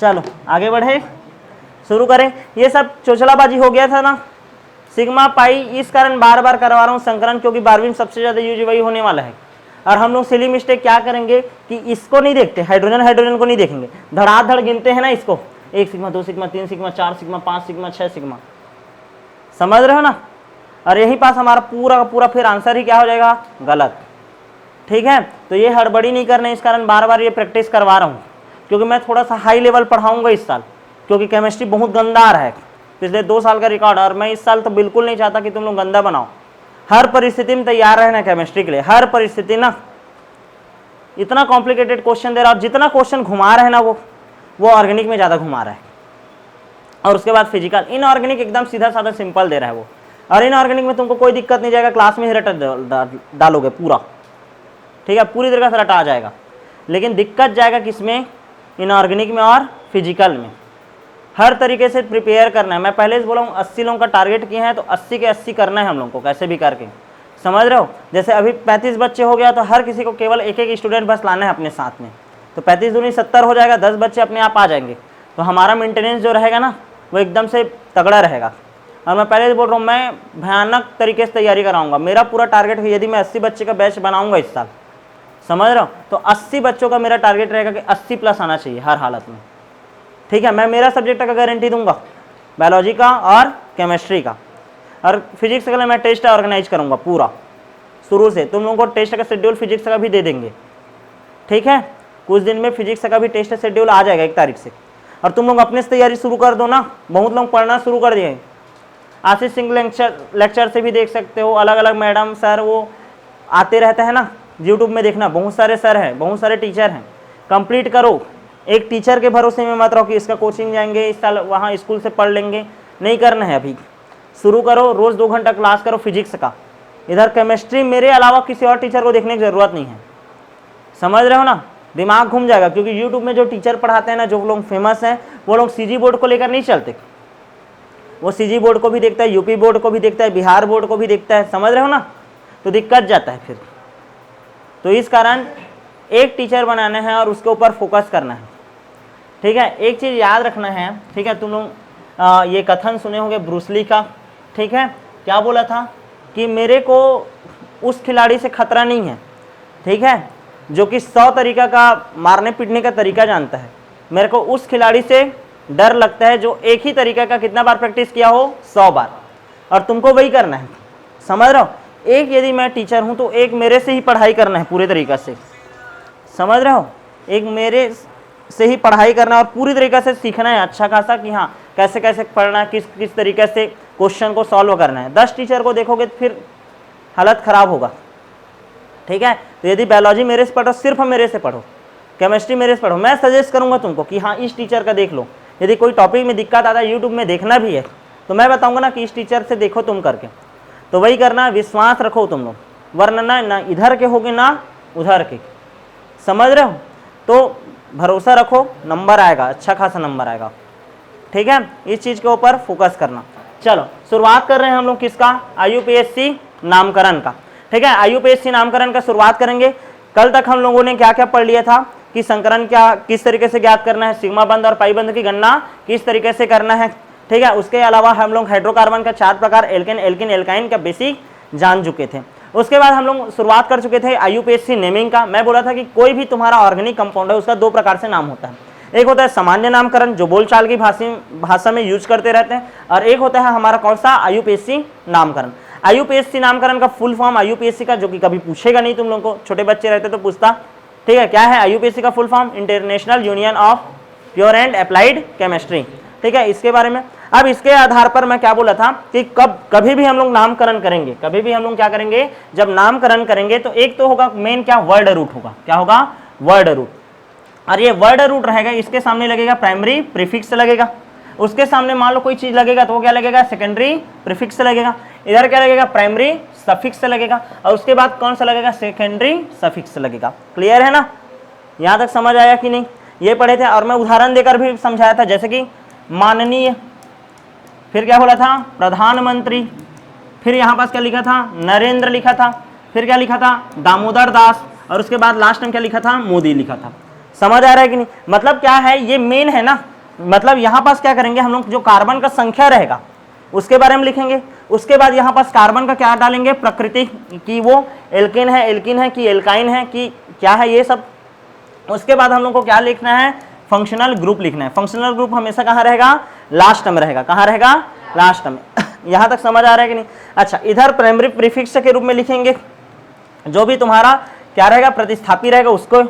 चलो आगे बढ़े, शुरू करें। ये सब चोचलाबाजी हो गया था ना, सिग्मा पाई, इस कारण बार बार करवा रहा हूँ संकलन, क्योंकि 12वीं में सबसे ज़्यादा यूज वही होने वाला है। और हम लोग सिली मिस्टेक क्या करेंगे कि इसको नहीं देखते, हाइड्रोजन हाइड्रोजन को नहीं देखेंगे, धड़ाधड़ गिनते हैं ना इसको, 1 sigma 2 sigma 3 sigma 4 sigma 5 sigma 6 sigma, समझ रहे हो ना। और यही पास हमारा पूरा का पूरा फिर आंसर ही क्या हो जाएगा, गलत। ठीक है, तो ये हड़बड़ी नहीं करना, इस कारण बार बार ये प्रैक्टिस करवा रहा हूँ, क्योंकि मैं थोड़ा सा हाई लेवल पढ़ाऊंगा इस साल, क्योंकि केमिस्ट्री बहुत गंदा आ रहा है, पिछले 2 साल का रिकॉर्ड। और मैं इस साल तो बिल्कुल नहीं चाहता कि तुम लोग गंदा बनाओ, हर परिस्थिति में तैयार रहना केमिस्ट्री के लिए, हर परिस्थिति ना। इतना कॉम्प्लिकेटेड क्वेश्चन दे रहा है, और जितना क्वेश्चन घुमा रहे हैं ना वो ऑर्गेनिक में ज़्यादा घुमा रहा है। और उसके बाद फिजिकल, इनऑर्गेनिक एकदम सीधा साधा सिंपल दे रहा है वो। और इनऑर्गेनिक में तुमको कोई दिक्कत नहीं जाएगा, क्लास में ही रटा डालोगे पूरा, ठीक है, पूरी तरीके से रटा आ जाएगा। लेकिन दिक्कत जाएगा किसमें, इनऑर्गेनिक में और फिजिकल में। हर तरीके से प्रिपेयर करना है। मैं पहले से बोला हूँ 80 लोगों का टारगेट किए हैं, तो 80 के 80 करना है हम लोग को, कैसे भी करके, समझ रहे हो। जैसे अभी 35 बच्चे हो गया, तो हर किसी को केवल एक एक स्टूडेंट बस लाना है अपने साथ में, तो 35 दूनी 70 हो जाएगा, 10 बच्चे अपने आप आ जाएंगे। तो हमारा मेंटेनेंस जो रहेगा ना वो एकदम से तगड़ा रहेगा। और मैं पहले से बोल रहा हूँ, मैं भयानक तरीके से तैयारी कराऊंगा। मेरा पूरा टारगेट है, यदि मैं 80 बच्चे का बैच बनाऊंगा इस साल, समझ रहा हूँ, तो 80 बच्चों का मेरा टारगेट रहेगा कि 80 प्लस आना चाहिए हर हालत में। ठीक है, मैं मेरा सब्जेक्ट का गारंटी दूंगा, बायोलॉजी का और केमिस्ट्री का। और फिजिक्स का मैं टेस्ट ऑर्गेनाइज करूंगा पूरा शुरू से। तुम लोगों को टेस्ट का शेड्यूल फिजिक्स का भी दे देंगे, ठीक है, कुछ दिन में फिजिक्स का भी टेस्ट शेड्यूल आ जाएगा 1 तारीख से। और तुम लोग अपने से तैयारी शुरू कर दो ना, बहुत लोग पढ़ना शुरू कर दिए। आशीष सिंह लेक्चर से भी देख सकते हो, अलग अलग मैडम सर वो आते रहते हैं ना, यूट्यूब में देखना, बहुत सारे सर हैं, बहुत सारे टीचर हैं। कंप्लीट करो, एक टीचर के भरोसे में मत रहो कि इसका कोचिंग जाएंगे इस साल वहाँ स्कूल से पढ़ लेंगे, नहीं करना है। अभी शुरू करो, रोज़ 2 घंटा क्लास करो फिजिक्स का। इधर केमिस्ट्री मेरे अलावा किसी और टीचर को देखने की ज़रूरत नहीं है, समझ रहे हो ना। दिमाग घूम जाएगा, क्योंकि यूट्यूब में जो टीचर पढ़ाते हैं ना, जो लोग फेमस हैं, वो लोग सीजी बोर्ड को लेकर नहीं चलते। वो सीजी बोर्ड को भी देखता है, यूपी बोर्ड को भी देखता है, बिहार बोर्ड को भी देखता है, समझ रहे हो ना। तो दिक्कत जाता है फिर। तो इस कारण एक टीचर बनाना है और उसके ऊपर फोकस करना है, ठीक है। एक चीज़ याद रखना है, ठीक है, तुम लोग ये कथन सुने होंगे ब्रूस ली का, ठीक है, क्या बोला था कि मेरे को उस खिलाड़ी से खतरा नहीं है, ठीक है, जो कि 100 तरीका का मारने पीटने का तरीका जानता है। मेरे को उस खिलाड़ी से डर लगता है जो एक ही तरीका का कितना बार प्रैक्टिस किया हो, 100 बार। और तुमको वही करना है, समझ रहे हो। एक यदि मैं टीचर हूँ तो एक मेरे से ही पढ़ाई करना है पूरे तरीक़ा से, समझ रहे हो। एक मेरे से ही पढ़ाई करना और पूरी तरीक़े से सीखना है अच्छा खासा, कि हाँ कैसे कैसे पढ़ना है, किस किस तरीके से क्वेश्चन को सॉल्व करना है। 10 टीचर को देखोगे तो फिर हालत ख़राब होगा, ठीक है। तो यदि बायोलॉजी मेरे से पढ़ो, सिर्फ मेरे से पढ़ो, केमिस्ट्री मेरे से पढ़ो, मैं सजेस्ट करूँगा तुमको कि हाँ इस टीचर का देख लो। यदि कोई टॉपिक में दिक्कत आता है, यूट्यूब में देखना भी है, तो मैं बताऊँगा ना कि इस टीचर से देखो तुम करके, तो वही करना। विश्वास रखो तुम लोग, वरना ना इधर के होगे ना उधर के, समझ रहे हो। तो भरोसा रखो, नंबर आएगा, अच्छा खासा नंबर आएगा, ठीक है। इस चीज़ के ऊपर फोकस करना। चलो शुरुआत कर रहे हैं हम लोग किसका, IUPAC नामकरण का, ठीक है। IUPAC नामकरण का शुरुआत करेंगे। कल तक हम लोगों ने क्या क्या पढ़ लिया था कि संकरण क्या किस तरीके से ज्ञात करना है, सिग्मा बंध और पाई बंध की गणना किस तरीके से करना है, ठीक है। उसके अलावा हम लोग हाइड्रोकार्बन का 4 प्रकार, एल्केन एल्किन एल्काइन का बेसिक जान चुके थे। उसके बाद हम लोग शुरुआत कर चुके थे IUPAC नेमिंग का। मैं बोला था कि कोई भी तुम्हारा ऑर्गेनिक कंपाउंड है उसका 2 प्रकार से नाम होता है। एक होता है सामान्य नामकरण, जो बोलचाल की भाषा में यूज करते रहते हैं, और एक होता है हमारा कौन सा, IUPAC नामकरण। IUPAC नामकरण का फुल फॉर्म IUPAC का, जो कि कभी पूछेगा नहीं तुम लोगों को, छोटे बच्चे रहते तो पूछता, ठीक है। क्या है IUPAC का full form, international union of pure and applied chemistry, ठीक है। इसके बारे में अब इसके आधार पर मैं क्या बोला था कि कभी भी हम लोग नामकरण करेंगे, कभी भी हम लोग क्या करेंगे, जब नामकरण करेंगे तो एक तो होगा मेन क्या, वर्ड रूट होगा। क्या होगा, वर्ड रूट। और ये वर्ड रूट रहेगा, इसके सामने लगेगा प्राइमरी प्रीफिक्स लगेगा, उसके सामने मान लो कोई चीज लगेगा तो वो क्या लगेगा, सेकेंडरी प्रीफिक्स लगेगा। इधर क्या लगेगा, प्राइमरी सफिक्स लगेगा, और उसके बाद कौन सा लगेगा, सेकेंडरी सफिक्स लगेगा। क्लियर है ना, यहाँ तक समझ आया कि नहीं, ये पढ़े थे। और मैं उदाहरण देकर भी समझाया था, जैसे कि माननीय, फिर क्या बोला था, प्रधानमंत्री, फिर यहाँ पास क्या लिखा था, नरेंद्र लिखा था, फिर क्या लिखा था, दामोदर दास, और उसके बाद लास्ट में क्या लिखा था, मोदी लिखा था। समझ आ रहा है कि नहीं। मतलब क्या है, ये मेन है ना, मतलब यहाँ पास क्या करेंगे हम लोग, जो कार्बन का संख्या रहेगा उसके बारे में लिखेंगे। उसके बाद यहाँ पास कार्बन का क्या डालेंगे, प्रकृति कि वो एल्केन है कि एल्काइन है कि क्या है ये सब। उसके बाद हम लोग को क्या लिखना है, फंक्शनल ग्रुप लिखना है। फंक्शनल ग्रुप हमेशा कहाँ रहेगा, लास्ट में रहेगा। कहाँ रहेगा, लास्ट में। यहाँ तक समझ आ रहा है कि नहीं। अच्छा, इधर प्राइमरी प्रीफिक्स के रूप में लिखेंगे, जो भी तुम्हारा क्या रहेगा, प्रतिस्थापी रहेगा, उसको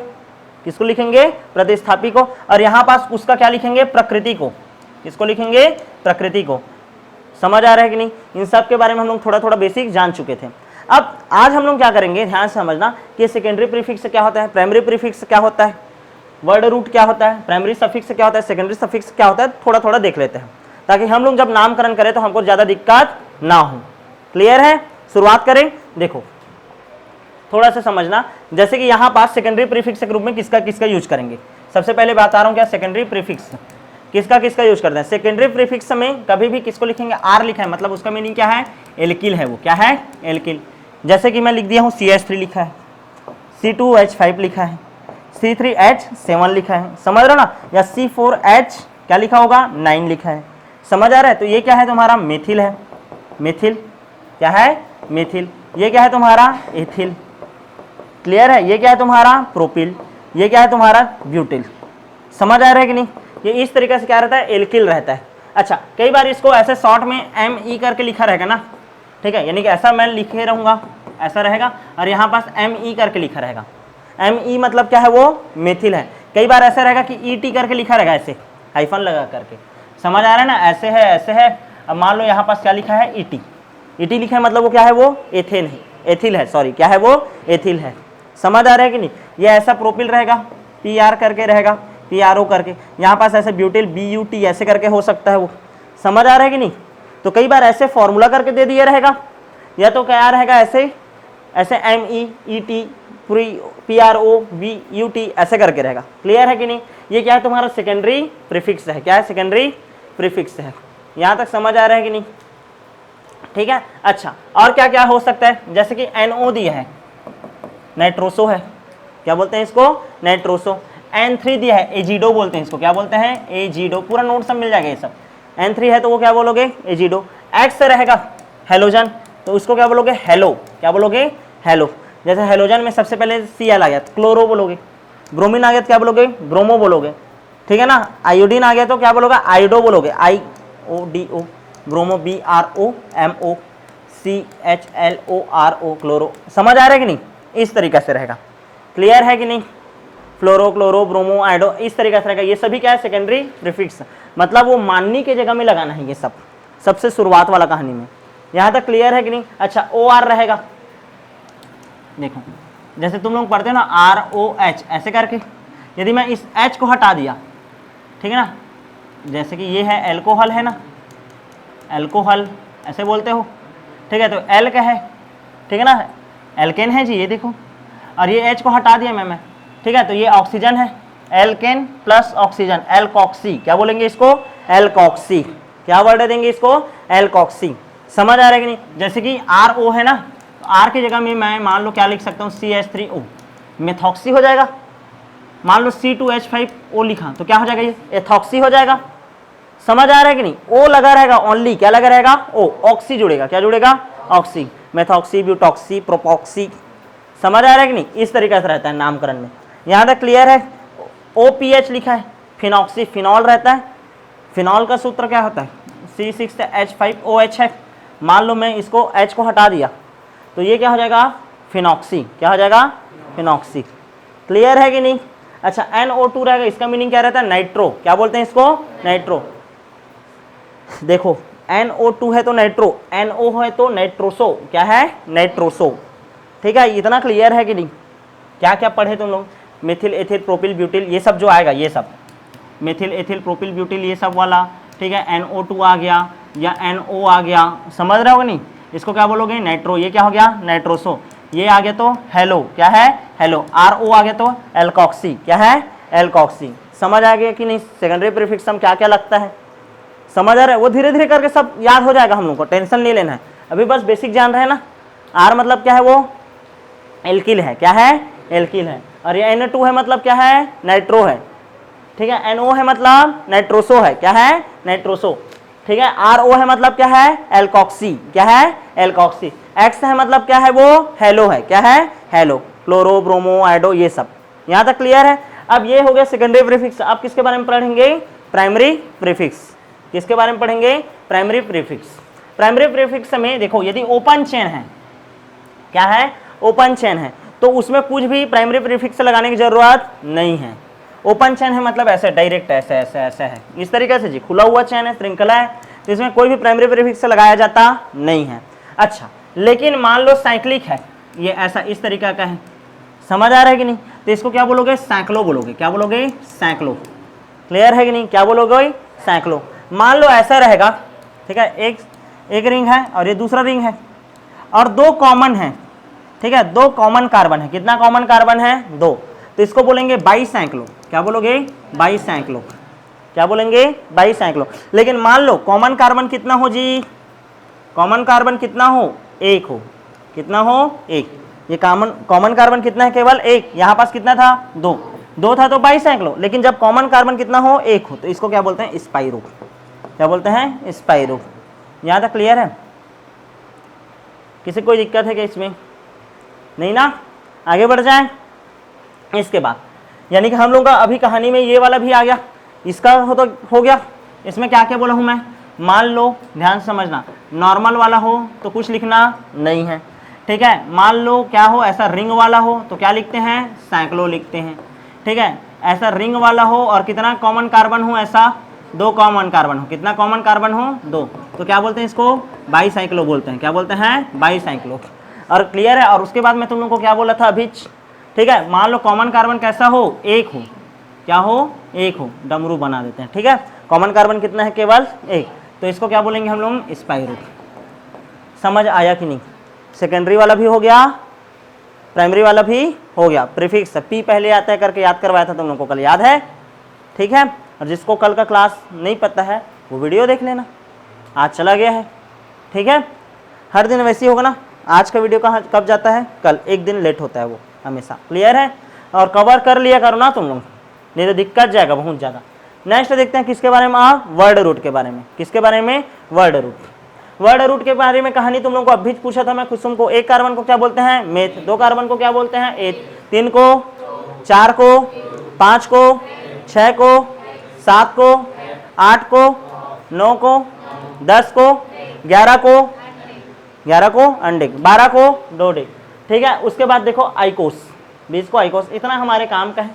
किसको लिखेंगे, प्रतिस्थापी को। और यहाँ पास उसका क्या लिखेंगे, प्रकृति को। किसको लिखेंगे, प्रकृति को। समझ आ रहा है कि नहीं। इन सब के बारे में हम लोग थोड़ा थोड़ा बेसिक जान चुके थे। अब आज हम लोग क्या करेंगे, ध्यान से समझना कि सेकेंडरी प्रीफिक्स क्या होता है, प्राइमरी प्रीफिक्स क्या होता है, वर्ड रूट क्या होता है, प्राइमरी सफिक्स क्या होता है, सेकेंडरी सफिक्स क्या होता है, थोड़ा थोड़ा देख लेते हैं, ताकि हम लोग जब नामकरण करें तो हमको ज़्यादा दिक्कत ना हो। क्लियर है, शुरुआत करें। देखो थोड़ा सा समझना, जैसे कि यहाँ पास सेकेंडरी प्रीफिक्स के रूप में किसका किसका यूज करेंगे। सबसे पहले बता रहा हूँ क्या, सेकेंडरी प्रीफिक्स किसका किसका यूज करते हैं। सेकेंडरी प्रीफिक्स में कभी भी किसको लिखेंगे, आर लिखा है, मतलब उसका मीनिंग क्या है, एल्किल है। वो क्या है, एल्किल। जैसे कि मैं लिख दिया हूँ CH3 लिखा है, C2H5 लिखा है, C3H7 लिखा है, समझ रहे हो ना। या C4H क्या लिखा होगा, 9 लिखा है। समझ आ रहा है। तो ये क्या है तुम्हारा, मेथिल है। मेथिल क्या है, मेथिल। ये क्या है तुम्हारा, एथिल। क्लियर है। ये क्या है तुम्हारा, प्रोपिल। ये क्या है तुम्हारा, ब्यूटिल। समझ आ रहा है कि नहीं। ये इस तरीके से क्या रहता है, एल्किल रहता है। अच्छा, कई बार इसको ऐसे शॉर्ट में ME करके लिखा रहेगा ना, ठीक है, यानी कि ऐसा मैं लिखे रहूँगा, ऐसा रहेगा, और यहाँ पास ME करके लिखा रहेगा। ME मतलब क्या है, वो मेथिल है। कई बार ऐसा रहेगा कि ET करके लिखा रहेगा, ऐसे हाइफन लगा करके। समझ आ रहा है ना, ऐसे है, ऐसे है। अब मान लो यहाँ पास क्या लिखा है, ET। ET लिखा है मतलब वो क्या है, वो एथेन है, एथिल है, सॉरी, क्या है वो, एथिल है। समझ आ रहा है कि नहीं। ये ऐसा प्रोपिल रहेगा, PR करके रहेगा, PRO करके। यहाँ पास ऐसे ब्यूटिल, BUT ऐसे करके हो सकता है वो। समझ आ रहा है कि नहीं। तो कई बार ऐसे फॉर्मूला करके दे दिया रहेगा, या तो क्या रहेगा, ऐसे ऐसे ME ET PRO BUT ऐसे करके रहेगा। क्लियर है कि नहीं। ये क्या है तुम्हारा, सेकेंडरी प्रीफिक्स है। क्या है, सेकेंडरी प्रीफिक्स है। यहाँ तक समझ आ रहा है कि नहीं, ठीक है। अच्छा, और क्या क्या हो सकता है, जैसे कि NO दिया है, नाइट्रोसो है, क्या बोलते हैं इसको, नाइट्रोसो। N3 दिया है, एजिडो बोलते हैं इसको, क्या बोलते हैं, एजिडो। पूरा नोट सब मिल जाएगा ये सब। N3 है तो वो क्या बोलोगे, एजिडो। X से रहेगा हेलोजन, तो उसको क्या बोलोगे, हेलो। क्या बोलोगे, हेलो। जैसे हेलोजन में सबसे पहले Cl आ गया तो क्लोरो बोलोगे, ब्रोमीन आ गया तो क्या बोलोगे, ब्रोमो बोलोगे, ठीक है ना। आयोडीन आ गया तो क्या बोलोगे, आयोडो बोलोगे, IODO, bromo BROMO, CHLORO, chloro. समझ आ रहा है कि नहीं, इस तरीके से रहेगा। क्लियर है कि नहीं। फ्लोरो, क्लोरो, ब्रोमो, आयोडो, इस तरीके से रहेगा। ये सभी क्या है, सेकेंडरी प्रीफिक्स, मतलब वो माननी के जगह में लगाना है ये सब, सबसे शुरुआत वाला कहानी में। यहाँ तक क्लियर है कि नहीं। अच्छा, OR रहेगा, देखो जैसे तुम लोग पढ़ते हो ना, ROH ऐसे करके। यदि मैं इस H को हटा दिया, ठीक है ना, जैसे कि ये है एल्कोहल है ना, एल्कोहल ऐसे बोलते हो, ठीक है। तो L का है, ठीक है ना, एल्केन है जी, ये देखो। और ये H को हटा दिया मैं, ठीक है, तो ये ऑक्सीजन है, एल्केन प्लस ऑक्सीजन, एल्कोक्सी। क्या बोलेंगे इसको, एल्कोक्सी। क्या वर्ड देंगे इसको, एल्कोक्सी। समझ आ रहा है कि नहीं। जैसे कि RO है ना, तो R की जगह में मैं मान लो क्या लिख सकता हूँ, CH3O, मेथॉक्सी हो जाएगा। मान लो C2H5O लिखा तो क्या हो जाएगा, ये एथॉक्सी हो जाएगा। समझ आ रहा है कि नहीं। O लगा रहेगा ओनली, क्या लगा रहेगा, O, ऑक्सी जुड़ेगा, क्या जुड़ेगा, ऑक्सी, मेथॉक्सी, ब्यूटॉक्सी, प्रोपॉक्सी। समझ आ रहा है कि नहीं, इस तरीके से रहता है नामकरण में। यहाँ तक क्लियर है। OPH लिखा है, फिनॉक्सी, फिनॉल रहता है। फिनॉल का सूत्र क्या होता है, C6H5OH है। मान लो मैं इसको H को हटा दिया तो ये क्या हो जाएगा, फिनॉक्सी। क्या हो जाएगा, फिनॉक्सी। क्लियर है कि नहीं। अच्छा, NO2 रहेगा, इसका मीनिंग क्या रहता है, नाइट्रो। क्या बोलते हैं इसको, नाइट्रो। देखो NO2 है तो नाइट्रो, NO है तो नाइट्रोसो। क्या है, नाइट्रोसो। ठीक है, इतना क्लियर है कि नहीं। क्या क्या पढ़े तुम लोग, मिथिल, एथिल, प्रोपिल, ब्यूटिल, ये सब जो आएगा, ये सब मिथिल, एथिल, प्रोपिल, ब्यूटिल, ये सब वाला, ठीक है। NO2 आ गया या NO आ गया, समझ रहे हो नहीं। इसको क्या बोलोगे, नाइट्रो। ये क्या हो गया, नाइट्रोसो। ये आ गया तो हेलो, क्या है, हेलो। RO आ गया तो एल्कोक्सी, क्या है, एल्कोक्सी। समझ आ गया कि नहीं। सेकेंडरी प्रीफिक्स में क्या क्या लगता है, समझ आ रहा है। वो धीरे धीरे करके सब याद हो जाएगा, हम लोग को टेंशन नहीं लेना है। अभी बस बेसिक जान रहे हैं ना। R मतलब क्या है, वो एल्किल है, क्या है, एल्किल है। और ये Na2 है मतलब क्या है, नाइट्रो है। ठीक है। NO है मतलब नाइट्रोसो है, क्या है, नाइट्रोसो, ठीक है। RO है मतलब क्या है, एल्कोक्सी, क्या है, एल्कोक्सी। X है मतलब क्या है, वो हेलो है, क्या है, हेलो, क्लोरो, ब्रोमो, आइडो, ये सब। यहां तक क्लियर है। अब ये हो गया सेकेंडरी प्रीफिक्स। अब किसके बारे में पढ़ेंगे, प्राइमरी प्रीफिक्स। किसके बारे में पढ़ेंगे, प्राइमरी प्रीफिक्स। प्राइमरी प्रीफिक्स में देखो, यदि ओपन चेन है, क्या है, ओपन चेन है, तो उसमें कुछ भी प्राइमरी प्रीफिक्स लगाने की जरूरत नहीं है। ओपन चेन है मतलब ऐसे डायरेक्ट ऐसे ऐसे ऐसे है, इस तरीके से जी, खुला हुआ चेन है, श्रृंखला है, तो इसमें कोई भी प्राइमरी प्रीफिक्स लगाया जाता नहीं है। अच्छा, लेकिन मान लो साइक्लिक है, ये ऐसा इस तरीका का है, समझ आ रहा है कि नहीं, तो इसको क्या बोलोगे, सैंक्लो बोलोगे, क्या बोलोगे, सैंक्लो। क्लियर है कि नहीं, क्या बोलोगे, सैंक्लो। मान लो ऐसा रहेगा, ठीक है, एक रिंग है और ये दूसरा रिंग है और दो कॉमन है, ठीक है, दो कॉमन कार्बन है। कितना कॉमन कार्बन है, दो, तो इसको बोलेंगे बाईसैंक्लो। क्या बोलोगे, बाईसैंक्लो। क्या बोलेंगे, बाईसैंक्लो। लेकिन मान लो कॉमन कार्बन कितना हो जी, कॉमन कार्बन कितना हो, एक हो, कितना हो, एक। ये कॉमन कार्बन कितना है, केवल एक। यहाँ पास कितना था, दो था तो बाईसैंक्लो। लेकिन जब कॉमन कार्बन कितना हो, एक हो, तो इसको क्या बोलते हैं, स्पाइरो। क्या बोलते हैं, स्पाइरो। यहाँ तक क्लियर है, किसी कोई दिक्कत है क्या इसमें, नहीं ना, आगे बढ़ जाए। इसके बाद यानी कि हम लोग का अभी कहानी में ये वाला भी आ गया, इसका हो गया। इसमें क्या क्या बोला हूं मैं, मान लो, ध्यान से समझना, नॉर्मल वाला हो तो कुछ लिखना नहीं है, ठीक है। मान लो क्या हो, ऐसा रिंग वाला हो तो क्या लिखते हैं, सैंक्लो लिखते हैं, ठीक है। ऐसा रिंग वाला हो और कितना कॉमन कार्बन हो, ऐसा दो कॉमन कार्बन हो, कितना कॉमन कार्बन हो, दो, तो क्या बोलते हैं इसको, बाईसैंक्लो बोलते हैं। क्या बोलते हैं, बाईसैंक्लो। और क्लियर है। और उसके बाद मैं तुम लोगों को क्या बोला था अभी, ठीक है, मान लो कॉमन कार्बन कैसा हो, एक हो, क्या हो, एक हो, डमरू बना देते हैं, ठीक है। कॉमन कार्बन कितना है, केवल एक, तो इसको क्या बोलेंगे हम लोग, स्पाइरो। समझ आया कि नहीं, सेकेंडरी वाला भी हो गया, प्राइमरी वाला भी हो गया। प्रीफिक्स पी पहले आता है करके याद करवाया था तुम लोगों को, कल याद है, ठीक है। और जिसको कल का क्लास नहीं पता है वो वीडियो देख लेना, आज चला गया है, ठीक है। हर दिन वैसे ही होगा ना, आज का वीडियो कहाँ कब जाता है, कल, एक दिन लेट होता है वो हमेशा। क्लियर है। और कवर कर लिया करो ना तुम लोग, नहीं तो दिक्कत जाएगा बहुत ज़्यादा। नेक्स्ट देखते हैं किसके बारे में, आप वर्ड रूट के बारे में। किसके बारे में, वर्ड रूट। वर्ड रूट के बारे में कहानी तुम लोग को अभी पूछा था मैं कुसुम को, एक कार्बन को क्या बोलते हैं, मेथ, दो कार्बन को क्या बोलते हैं, एथ, तीन को, चार को, पाँच को, छः को, सात को, आठ को, नौ को, 10 को, 11 को अंडिक, 12 को डोडिक, ठीक है। उसके बाद देखो आइकोस, 20 को आइकोस, इतना हमारे काम का है,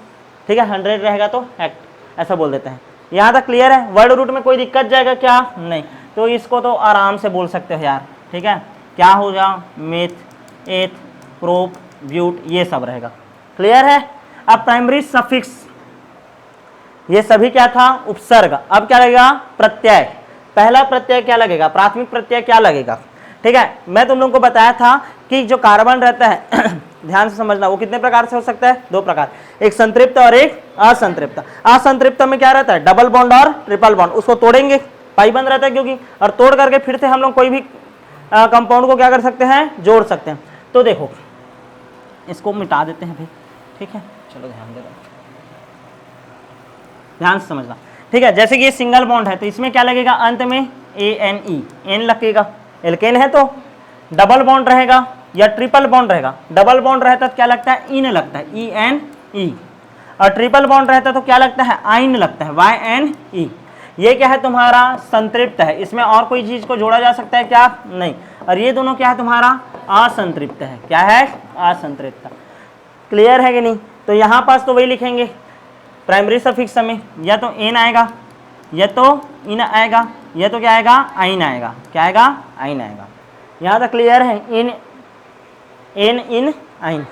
ठीक है। 100 रहेगा तो हेक्ट, ऐसा बोल देते हैं। यहाँ तक क्लियर है। वर्ड रूट में कोई दिक्कत जाएगा क्या, नहीं, तो इसको तो आराम से बोल सकते हो यार, ठीक है। क्या हो जाओ, मेथ, एथ, प्रोप, ब्यूट, ये सब रहेगा। क्लियर है। अब प्राइमरी सफिक्स, ये सभी क्या था, उपसर्ग। अब क्या लगेगा, प्रत्यय। पहला प्रत्यय क्या लगेगा, प्राथमिक प्रत्यय क्या लगेगा, ठीक है। मैं तुम लोगों को बताया था कि जो कार्बन रहता है ध्यान से समझना, वो कितने प्रकार से हो सकता है, दो प्रकार, एक संतृप्त और एक असंतृप्त। असंतृप्त में क्या रहता है, डबल बॉन्ड और ट्रिपल बॉन्ड, उसको तोड़ेंगे, पाई बंद रहता है क्योंकि, और तोड़ करके फिर से हम लोग कोई भी कंपाउंड को क्या कर सकते हैं, जोड़ सकते हैं। तो देखो इसको मिटा देते हैं भाई, ठीक है, चलो ध्यान दे, ध्यान से समझना, ठीक है। जैसे कि ये सिंगल बॉन्ड है तो इसमें क्या लगेगा, अंत में ANE, एन लगेगा, एल्केन है तो। डबल बॉन्ड रहेगा या ट्रिपल बॉन्ड रहेगा, डबल बॉन्ड रहता तो क्या लगता है, इन लगता है, ENE, और ट्रिपल बॉन्ड रहता है तो क्या लगता है, आइन लगता है, YNE। ये क्या है तुम्हारा, संतृप्त है, इसमें और कोई चीज को जोड़ा जा सकता है क्या, नहीं। और ये दोनों क्या है तुम्हारा, असंतृप्त है, क्या है, असंतृप्त। क्लियर है कि नहीं। तो यहाँ पास तो वही लिखेंगे प्राइमरी सफिक्स में, या तो एन आएगा, या तो इन आएगा, या तो क्या आएगा, आइन आएगा, क्या आएगा, आइन आएगा। यहाँ तक क्लियर है। इन, एन, इन, आइन,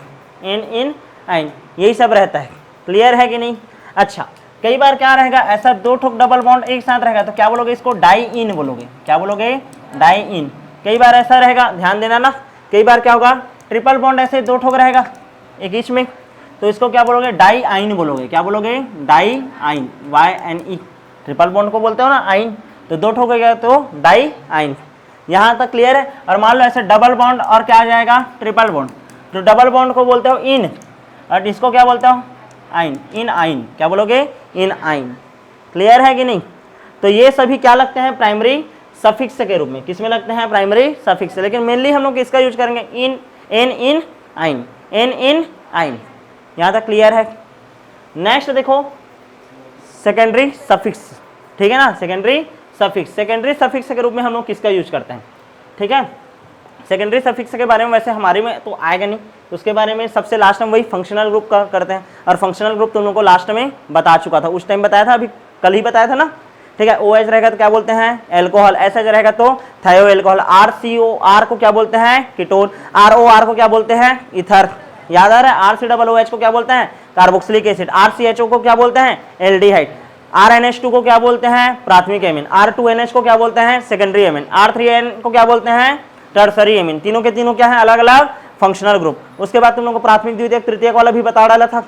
एन, इन, आइन, यही सब रहता है। क्लियर है कि नहीं। अच्छा, कई बार क्या रहेगा, ऐसा दो ठोक डबल बॉन्ड एक साथ रहेगा तो क्या बोलोगे, इसको डाई इन बोलोगे, क्या बोलोगे, डाई इन। कई बार ऐसा रहेगा, ध्यान देना ना, कई बार क्या होगा, ट्रिपल बॉन्ड ऐसे दो ठोक रहेगा एक ईच में, तो इसको क्या बोलोगे, डाई आइन बोलोगे, क्या बोलोगे, डाई आइन, YNE। ट्रिपल बॉन्ड को बोलते हो ना आइन, तो दो ठोक गया तो डाई आइन। यहाँ तक क्लियर है। और मान लो ऐसे डबल बॉन्ड और क्या आ जाएगा, ट्रिपल बॉन्ड, तो डबल बॉन्ड को बोलते हो इन, और इसको क्या बोलते हो, आइन, इन आइन, क्या बोलोगे, आइन। क्लियर है कि नहीं? तो ये सभी क्या लगते हैं? प्राइमरी सफिक्स के रूप में। किसमें लगते हैं? Primary suffix. लेकिन मेनली हम लोग किसका यूज करेंगे? इन, एन इन आइन, एन इन आइन। यहां तक क्लियर है? नेक्स्ट देखो सेकेंडरी सफिक्स, ठीक है ना? सेकेंडरी सफिक्स, सेकेंडरी सफिक्स के रूप में हम लोग किसका यूज करते हैं? ठीक है, सेकेंडरी सफिक्स के बारे में वैसे हमारे में तो आएगा नहीं, तो उसके बारे में सबसे लास्ट में वही फंक्शनल ग्रुप का करते हैं। और फंक्शनल ग्रुप तुम लोगों को लास्ट में बता चुका था, उस टाइम बताया था, अभी कल ही बताया था ना। ठीक है, OH रहेगा तो क्या बोलते हैं? एल्कोहल। SH रहेगा तो थायो एल्कोहल। RCOR को क्या बोलते हैं? कीटोन। ROR को क्या बोलते हैं? ईथर। याद आ रहा है? RCOOH को क्या बोलते हैं? Carboxylic acid. RCHO को क्या बोलते हैं? एल्डिहाइड। RNH2 को क्या बोलते हैं? प्राथमिक एमीन। R2NH को क्या बोलते हैं? Secondary amine. R3N को क्या बोलते हैं? Tertiary amine. तीनों के तीनों क्या है? अलग अलग फंक्शनल ग्रुप। उसके बाद तुम लोगों को प्राथमिक, द्वितीयक, तृतीयक वाला भी बता डाला था।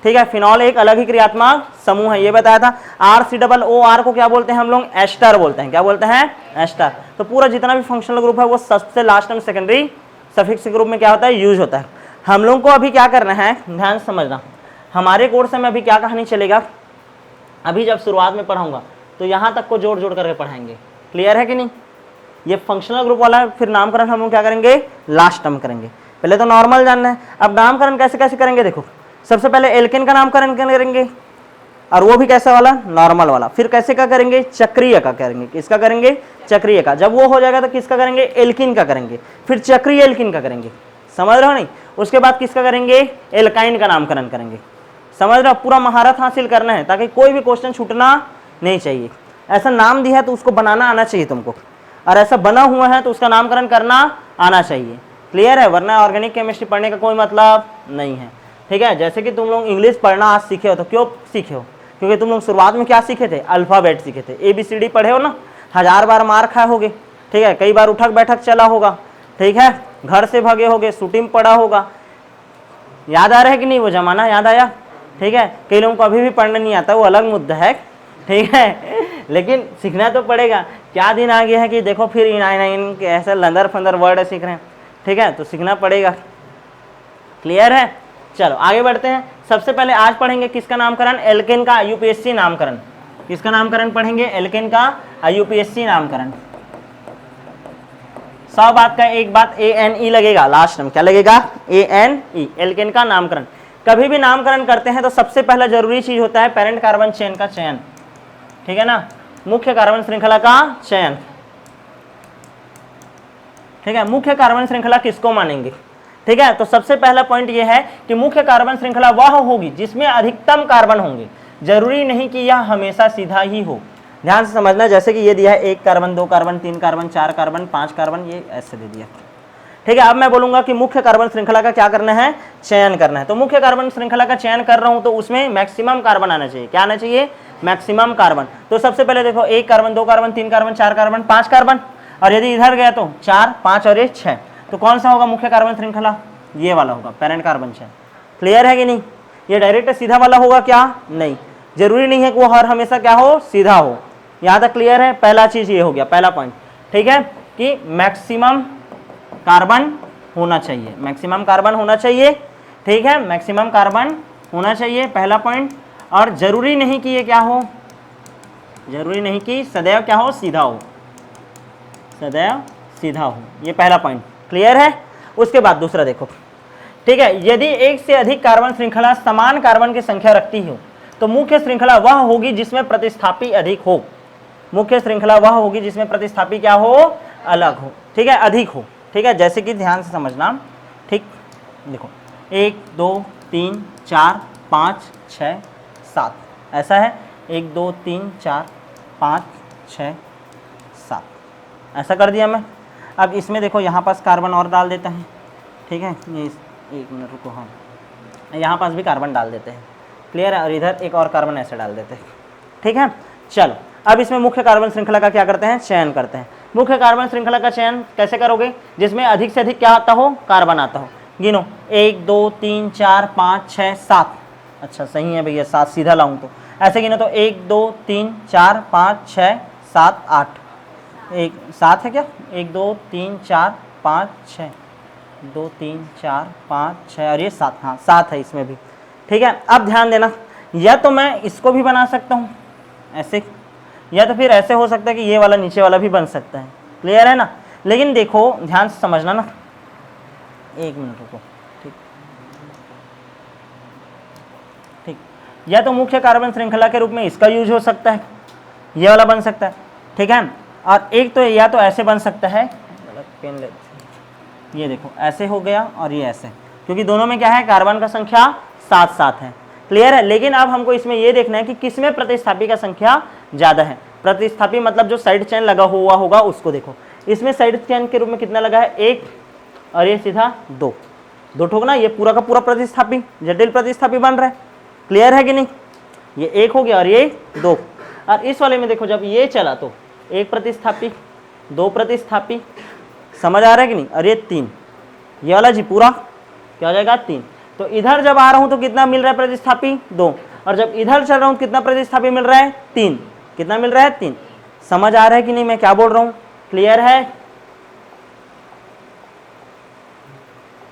ठीक है, फिनॉल एक अलग ही क्रियात्मक समूह है, ये बताया था। RCOOR को क्या बोलते हैं हम लोग? एस्टर बोलते हैं। क्या बोलते हैं? एस्टर। तो पूरा जितना भी फंक्शनल ग्रुप है वो सबसे लास्ट में सेकेंडरी सफिक्स ग्रुप में क्या होता है? यूज होता है। हम लोग को अभी क्या करना है, ध्यान से समझना। हमारे कोर्स में अभी क्या कहानी चलेगा, अभी जब शुरुआत में पढ़ाऊंगा तो यहाँ तक को जोड़ जोड़ करके पढ़ाएंगे। क्लियर है कि नहीं? ये फंक्शनल ग्रुप वाला है, फिर नामकरण हम लोग क्या करेंगे? लास्ट टर्म करेंगे। पहले तो नॉर्मल जानना है, अब नामकरण कैसे कैसे करेंगे देखो। सबसे पहले एल्केन का नामकरण करेंगे, और वो भी कैसा वाला? नॉर्मल वाला। फिर कैसे का करेंगे? चक्रीय का करेंगे। किसका करेंगे? चक्रीय का। जब वो हो जाएगा तो किसका करेंगे? एल्किन का करेंगे। फिर चक्रीय एल्किन का करेंगे। समझ रहे हो नहीं? उसके बाद किसका करेंगे? एल्काइन का नामकरण करेंगे। समझ रहे हो? पूरा महारत हासिल करना है ताकि कोई भी क्वेश्चन छूटना नहीं चाहिए। ऐसा नाम दिया है तो उसको बनाना आना चाहिए तुमको, और ऐसा बना हुआ है तो उसका नामकरण करना आना चाहिए। क्लियर है? वरना ऑर्गेनिक केमिस्ट्री पढ़ने का कोई मतलब नहीं है। ठीक है, जैसे कि तुम लोग इंग्लिश पढ़ना आज सीखे हो, तो क्यों सीखे हो? क्योंकि तुम लोग शुरुआत में क्या सीखे थे? अल्फ़ाबेट सीखे थे, ABCD पढ़े हो ना, 1000 बार मार खाए होगे। ठीक है, कई बार उठक बैठक चला होगा। ठीक है, घर से भागे होगे, शूटिंग पढ़ा होगा। याद आ रहा है कि नहीं? वो जमाना याद आया? ठीक है, कई लोगों को अभी भी पढ़ना नहीं आता, वो अलग मुद्दा है। ठीक है, लेकिन सीखना तो पड़ेगा। क्या दिन आ गया है कि देखो फिर इन के ऐसे लंदर फंदर वर्ड सीख रहे हैं। ठीक है, तो सीखना पड़ेगा। क्लियर है? चलो आगे बढ़ते हैं। सबसे पहले आज पढ़ेंगे किसका नामकरण? एल्केन का IUPAC नामकरण। किसका नामकरण पढ़ेंगे? एल्केन का IUPAC नामकरण। 100 बात का एक बात, ANE लगेगा लास्ट में। क्या लगेगा? ANE, एल्केन का नामकरण। कभी भी नामकरण करते हैं तो सबसे पहला जरूरी चीज होता है पेरेंट कार्बन चेन का चयन। ठीक है ना? मुख्य कार्बन श्रृंखला का चयन। ठीक है, मुख्य कार्बन श्रृंखला किसको मानेंगे? ठीक है, तो सबसे पहला पॉइंट यह है कि मुख्य कार्बन श्रृंखला वह होगी जिसमें अधिकतम कार्बन होंगे। जरूरी नहीं कि यह हमेशा सीधा ही हो। ध्यान से समझना, जैसे कि ये दिया है 1 carbon, 2 carbon, 3 carbon, 4 carbon, 5 carbon, ये ऐसे दे दिया। ठीक है, अब मैं बोलूंगा कि मुख्य कार्बन श्रृंखला का क्या करना है? चयन करना है। तो मुख्य कार्बन श्रृंखला का चयन कर रहा हूं तो उसमें मैक्सिमम कार्बन आना चाहिए। क्या आना चाहिए? Maximum carbon. तो सबसे पहले देखो 1 carbon, 2 carbon, 3 carbon, 4 carbon, 5 carbon, और यदि इधर गया तो 4, 5 और ये 6। तो कौन सा होगा मुख्य कार्बन श्रृंखला? ये वाला होगा, पेरेंट कार्बन चेन। क्लियर है कि नहीं? ये डायरेक्ट सीधा वाला होगा क्या? नहीं, जरूरी नहीं है कि वो हर हमेशा क्या हो? सीधा हो। यहां तक क्लियर है? पहला चीज ये हो गया, पहला पॉइंट। ठीक है, कि मैक्सिमम कार्बन होना चाहिए, मैक्सिमम कार्बन होना चाहिए। ठीक है, मैक्सिमम कार्बन होना चाहिए, पहला पॉइंट। और जरूरी नहीं कि ये क्या हो? जरूरी नहीं कि सदैव क्या हो? सीधा हो, सदैव सीधा हो। ये पहला पॉइंट। क्लियर है? उसके बाद दूसरा देखो। ठीक है, यदि एक से अधिक कार्बन श्रृंखला समान कार्बन की संख्या रखती हो तो मुख्य श्रृंखला वह होगी जिसमें प्रतिस्थापी अधिक हो। मुख्य श्रृंखला वह होगी जिसमें प्रतिस्थापी क्या हो? अलग हो। ठीक है, अधिक हो। ठीक है, जैसे कि ध्यान से समझना। ठीक, देखो 1 2 3 4 5 6 7 ऐसा है। 1 2 3 4 5 6 7 ऐसा कर दिया मैं। अब इसमें देखो यहाँ पास कार्बन और डाल देते हैं। ठीक है, ये 1 मिनट रुको, हाँ यहाँ पास भी कार्बन डाल देते हैं। क्लियर है? और इधर एक और कार्बन ऐसे डाल देते हैं। ठीक है, चलो अब इसमें मुख्य कार्बन श्रृंखला का क्या करते हैं? चयन करते हैं। मुख्य कार्बन श्रृंखला का चयन कैसे करोगे? जिसमें अधिक से अधिक क्या आता हो? कार्बन आता हो। गिनो 1 2 3 4 5 6 7। अच्छा सही है भैया, 7 सीधा लाऊं तो ऐसे गिनो तो 1 2 3 4 5 6 7 8। 7 है क्या? 1 2 3 4 5 6 2 3 4 5 6 और ये 7। हाँ 7 है इसमें भी। ठीक है, अब ध्यान देना, या तो मैं इसको भी बना सकता हूँ ऐसे, या तो फिर ऐसे हो सकता है कि ये वाला नीचे वाला भी बन सकता है। क्लियर है ना? लेकिन देखो ध्यान से समझना ना, एक मिनट रुको। ठीक ठीक, या तो मुख्य कार्बन श्रृंखला के रूप में इसका यूज हो सकता है, ये वाला बन सकता है, ठीक है। और एक तो या तो ऐसे बन सकता है, पेन ले, ये देखो ऐसे हो गया और ये ऐसे, क्योंकि दोनों में क्या है, कार्बन का संख्या 7-7 है। क्लियर है? लेकिन अब हमको इसमें ये देखना है कि किसमें प्रतिस्थापी का संख्या ज्यादा है। प्रतिस्थापी मतलब जो साइड चेन लगा हुआ होगा उसको देखो। इसमें साइड चेन के रूप में कितना लगा है, 1 और ये सीधा 2 ठोकना, ये पूरा का पूरा प्रतिस्थापी, जटिल प्रतिस्थापी बन रहा है। क्लियर है कि नहीं? ये 1 हो गया और ये 2। और इस वाले में देखो जब ये चला तो 1 प्रतिस्थापी, 2 प्रतिस्थापी, समझ आ रहा है कि नहीं? और ये 3, ये वाला जी पूरा क्या हो जाएगा, 3। तो इधर जब आ रहा हूं तो कितना मिल रहा है प्रतिस्थापी, 2, और जब इधर चल रहा हूं कितना प्रतिस्थापी मिल रहा है, 3। कितना मिल रहा है, 3। समझ आ रहा है कि नहीं मैं क्या बोल रहा हूं? क्लियर है?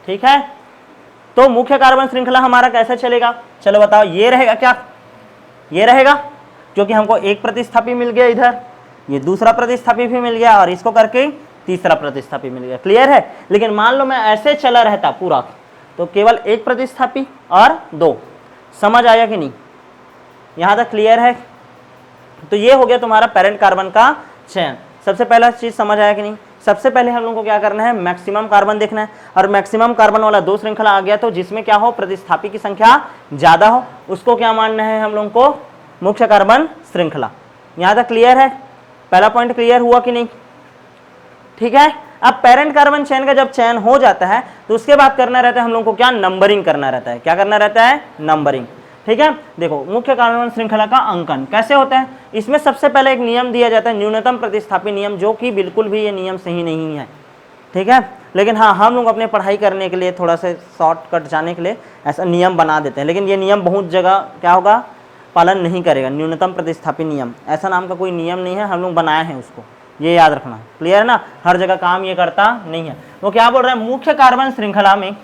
ठीक है। तो मुख्य कार्बन श्रृंखला हमारा कैसे चलेगा, चलो बताओ। ये रहेगा क्या, ये रहेगा, क्योंकि हमको 1 प्रतिस्थापी मिल गया, इधर ये दूसरा प्रतिस्थापी भी मिल गया, और इसको करके तीसरा प्रतिस्थापी मिल गया। क्लियर है? लेकिन मान लो मैं ऐसे चला रहता पूरा, तो केवल 1 प्रतिस्थापी और 2। समझ आया कि नहीं? यहां तक क्लियर है? तो ये हो गया तुम्हारा पेरेंट कार्बन का चयन। सबसे पहला चीज समझ आया कि नहीं? सबसे पहले हम लोगों को क्या करना है, मैक्सिमम कार्बन देखना है, और मैक्सिमम कार्बन वाला 2 श्रृंखला आ गया तो जिसमें क्या हो, प्रतिस्थापी की संख्या ज्यादा हो, उसको क्या मानना है हम लोगों को, मुख्य कार्बन श्रृंखला। यहां तक क्लियर है? पहला पॉइंट क्लियर हुआ कि नहीं? ठीक है। अब पेरेंट कार्बन चेन का जब चयन हो जाता है तो उसके बाद करना रहता है हम लोगों को क्या, नंबरिंग करना रहता है। क्या करना रहता है, नंबरिंग। ठीक है। देखो मुख्य कार्बन श्रृंखला का अंकन कैसे होता है, इसमें सबसे पहले एक नियम दिया जाता है, न्यूनतम प्रतिस्थापी नियम, जो कि बिल्कुल भी ये नियम सही नहीं है। ठीक है। लेकिन हाँ, हम लोग अपने पढ़ाई करने के लिए थोड़ा सा शॉर्टकट जाने के लिए ऐसा नियम बना देते हैं, लेकिन ये नियम बहुत जगह क्या होगा, पालन नहीं करेगा। न्यूनतम प्रतिस्थापी नियम ऐसा नाम का कोई नियम नहीं है, हम लोग बनाए हैं उसको, ये याद रखना। क्लियर है ना? हर जगह काम ये करता नहीं है। वो क्या बोल रहा है, मुख्य कार्बन श्रृंखला में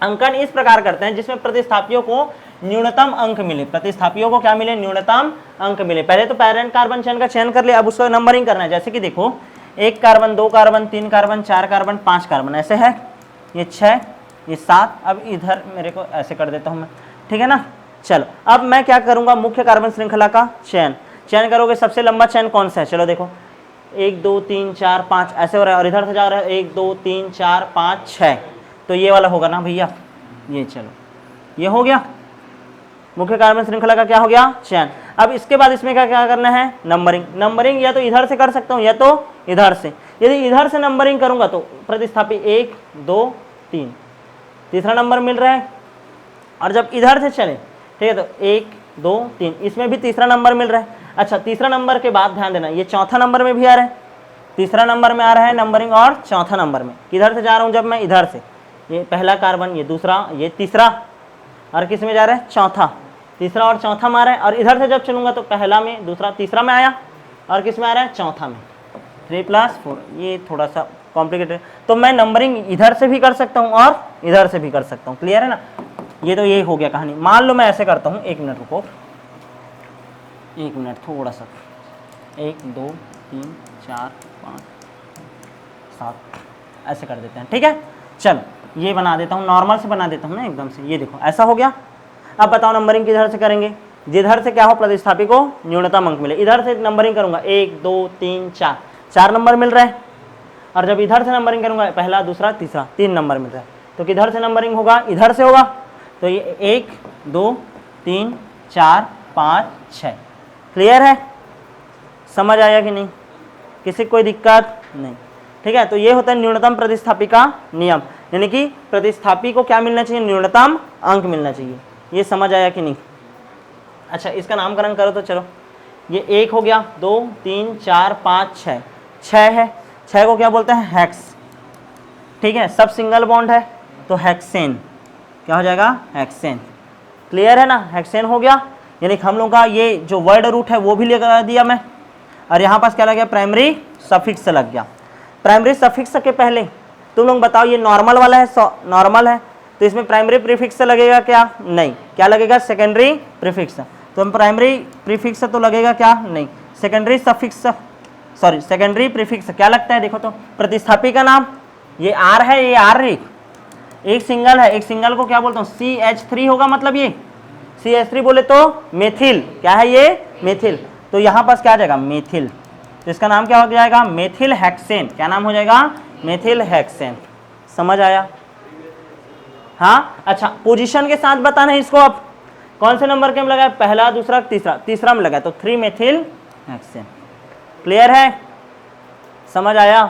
अंकन इस प्रकार करते हैं जिसमें प्रतिस्थापियों को न्यूनतम अंक मिले। प्रतिस्थापियों को क्या मिले, न्यूनतम अंक मिले। पहले तो पेरेंट कार्बन चयन का चयन कर लिया, अब उसको नंबरिंग करना है। जैसे कि देखो 1 carbon, 2 carbon, 3 carbon, 4 carbon, 5 carbon, ऐसे है, ये 6, ये 7। अब इधर मेरे को ऐसे कर देता हूं मैं, ठीक है ना। चलो अब मैं क्या करूंगा, मुख्य कार्बन श्रृंखला का चयन करोगे। सबसे लंबा चयन कौन सा है, चलो देखो 1 2 3 4 5 ऐसे हो रहा है, और इधर से जा रहा है 1 2 3 4 5 6, तो ये वाला होगा ना भैया, ये। चलो ये हो गया, मुख्य कार्बन श्रृंखला का क्या हो गया, चयन। अब इसके बाद इसमें क्या क्या करना है, नंबरिंग। नंबरिंग या तो इधर से कर सकता हूँ या तो इधर से। यदि इधर से नंबरिंग करूंगा तो प्रतिस्थापी 1 2 3, तीसरा नंबर मिल रहा है। और जब इधर से चले, ठीक है, तो 1 2 3, इसमें भी तीसरा नंबर मिल रहा है। अच्छा, तीसरा नंबर के बाद ध्यान देना, ये चौथा नंबर में भी आ रहा है, तीसरा नंबर में आ रहा है नंबरिंग, और चौथा नंबर में। किधर से जा रहा हूँ जब मैं, इधर से, ये पहला कार्बन, ये दूसरा, ये तीसरा, और किस में जा रहा है, चौथा। तीसरा और चौथा में आ रहा है, और इधर से जब चलूंगा तो पहला में, दूसरा, तीसरा में आया, और किस में आ रहा है, चौथा में। 3 + 4, ये थोड़ा सा कॉम्प्लिकेटेड, तो मैं नंबरिंग इधर से भी कर सकता हूँ और इधर से भी कर सकता हूँ। क्लियर है ना? ये तो ये हो गया कहानी। मान लो मैं ऐसे करता हूँ, 1 मिनट रुको, 1 मिनट थोड़ा सा, 1 2 3 4 5 7 ऐसे कर देते हैं, ठीक है। चल ये बना देता हूँ, नॉर्मल से बना देता हूँ ना एकदम से। ये देखो ऐसा हो गया। अब बताओ नंबरिंग किधर से करेंगे, जिधर से क्या हो, प्रतिस्थापी को न्यूनतम अंक मिले। इधर से नंबरिंग करूंगा, 1 2 3 4, 4 नंबर मिल रहा है। और जब इधर से नंबरिंग करूंगा, पहला दूसरा तीसरा, 3 नंबर मिल रहा है। तो किधर से नंबरिंग होगा, इधर से होगा। तो ये 1 2 3 4 5 6। क्लियर है? समझ आया कि नहीं? किसी कोई दिक्कत नहीं? ठीक है। तो ये होता है न्यूनतम प्रतिस्थापी का नियम, यानी कि प्रतिस्थापी को क्या मिलना चाहिए, न्यूनतम अंक मिलना चाहिए। ये समझ आया कि नहीं? अच्छा, इसका नामकरण करो तो चलो। ये 1 हो गया, 2 3 4 5 6, 6 है। 6 को क्या बोलते हैं, हेक्स। ठीक है, सब सिंगल बॉन्ड है तो हेक्सेन। क्या हो जाएगा, हेक्सेन। क्लियर है ना? हेक्सेन हो गया, यानी हम लोग का ये जो वर्ड रूट है वो भी लगा दिया मैं। और यहाँ पास क्या लग गया, प्राइमरी सफिक्स लग गया। प्राइमरी सफिक्स के पहले तुम लोग बताओ, ये नॉर्मल वाला है, नॉर्मल है, तो इसमें प्राइमरी प्रीफिक्स लगेगा क्या? नहीं। क्या लगेगा? Secondary prefix. तो हम प्राइमरी प्रीफिक्स तो लगेगा क्या? नहीं। Secondary suffix, sorry secondary prefix क्या लगता है? देखो तो प्रतिस्थापी का नाम, ये आर है, ये आर रे, एक सिंगल है, एक सिंगल को क्या बोलता हूँ? CH3 होगा, मतलब ये CH3 बोले तो मेथिल, क्या है ये? मेथिल। तो यहाँ पास क्या आ जाएगा? मेथिल। तो इसका नाम क्या हो जाएगा? Methyl hexane. क्या नाम हो जाएगा? Methyl hexane. समझ आया? हाँ। अच्छा, पोजीशन के साथ बताना है इसको। अब कौन से नंबर के में लगा? पहला, दूसरा, तीसरा, तीसरा में लगा तो 3 मेथिल हेक्सेन। क्लियर है? समझ आया?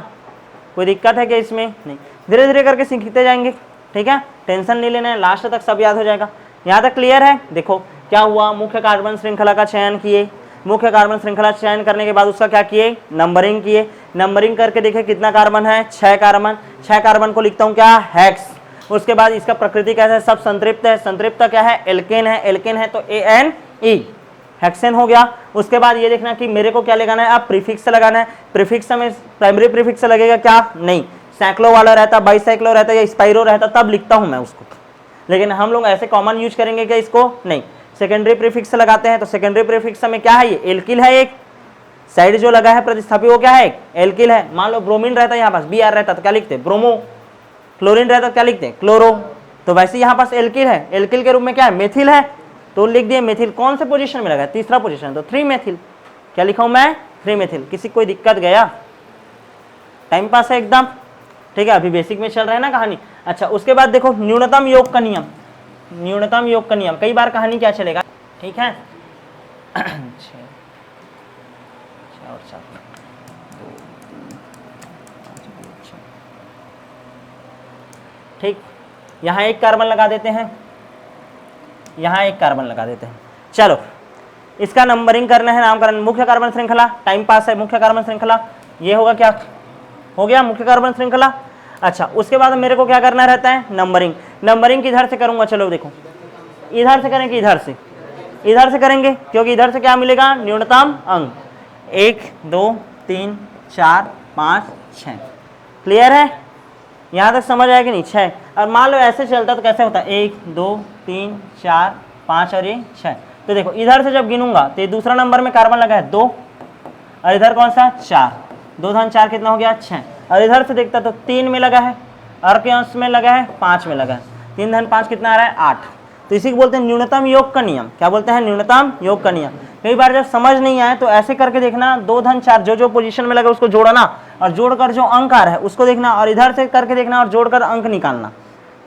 कोई दिक्कत है क्या इसमें? नहीं। धीरे धीरे करके सीखते जाएंगे, ठीक है, टेंशन नहीं लेना है, लास्ट तक सब याद हो जाएगा। यहाँ तक क्लियर है? देखो क्या हुआ, मुख्य कार्बन श्रृंखला का चयन किए, मुख्य कार्बन श्रृंखला चयन करने के बाद उसका क्या किए? नंबरिंग किए। नंबरिंग करके देखे कितना कार्बन है? 6 कार्बन। 6 कार्बन को लिखता हूँ क्या? हेक्स। उसके बाद इसका प्रकृति कैसा है? सब संतृप्त है। संतृप्त क्या है? एल्केन है। एल्केन है तो ANE, हेक्सेन हो गया। उसके बाद ये देखना कि मेरे को क्या लगाना है? अब प्रीफिक्स लगाना है। प्रीफिक्स में प्राइमरी प्रीफिक्स लगेगा क्या? नहीं। सैक्लो वाला रहता, बाइसाइक्लो रहता या स्पाइरो रहता तब लिखता हूं मैं उसको, लेकिन हम लोग ऐसे कॉमन यूज करेंगे क्या इसको? नहीं। सेकेंडरी प्रीफिक्स लगाते हैं तो सेकेंडरी प्रीफिक्स में क्या है? ये एल्किल है। एक साइड जो लगा है प्रतिस्थापी वो क्या है? एल्किल है। मान लो ब्रोमीन रहता है, यहाँ पास Br रहता तो क्या लिखते? ब्रोमो। क्लोरीन रहता तो क्या लिखते? क्लोरो। तो वैसे यहाँ पास एल्किल है, एल्किल के रूप में क्या है? मेथिल है, तो लिख दिए मेथिल। कौन से पोजीशन में लगा? तीसरा पोजीशन, तो 3 मेथिल। क्या लिखा हूं मैं? 3 मेथिल। किसी कोई दिक्कत गया? टाइम पास है एकदम, ठीक है। अभी बेसिक में चल रहा है ना कहानी। अच्छा, उसके बाद देखो न्यूनतम योग का नियम। न्यूनतम योग का नियम, कई बार कहानी क्या चलेगा, ठीक है। 6 और 7, 2 3 5 6, ठीक। यहाँ एक कार्बन लगा देते हैं, यहाँ एक कार्बन लगा देते हैं। चलो इसका नंबरिंग करना है, नामकरण। मुख्य कार्बन श्रृंखला, टाइम पास है। मुख्य कार्बन श्रृंखला ये होगा, क्या हो गया? मुख्य कार्बन श्रृंखला। अच्छा, उसके बाद मेरे को क्या करना रहता है? नंबरिंग। नंबरिंग किधर से करूंगा? चलो देखो, इधर से करेंगे, इधर से, इधर से करेंगे, क्योंकि इधर से क्या मिलेगा? न्यूनतम अंक। 1 2 3 4 5 6। क्लियर है? यहाँ तक समझ आया कि नहीं? 6। और मान लो ऐसे चलता तो कैसे होता? 1 2 3 4 5 और ये 6। तो देखो इधर से जब गिनूंगा तो ये दूसरा नंबर में कार्बन लगा है 2, और इधर कौन सा? 4। 2 धन 4 कितना हो गया? 6। और इधर से देखता तो 3 में लगा है, और के अंश में लगा है 5 में लगा है। 3 धन 5 कितना आ रहा है? 8। तो इसी को बोलते हैं न्यूनतम योग का नियम। क्या बोलते हैं? न्यूनतम योग का नियम। कई बार जब समझ नहीं आए तो ऐसे करके देखना, 2 धन 4 जो जो पोजीशन में लगा उसको जोड़ना, और जोड़कर जो अंक आ रहा है उसको देखना, और इधर से करके देखना और जोड़कर अंक निकालना।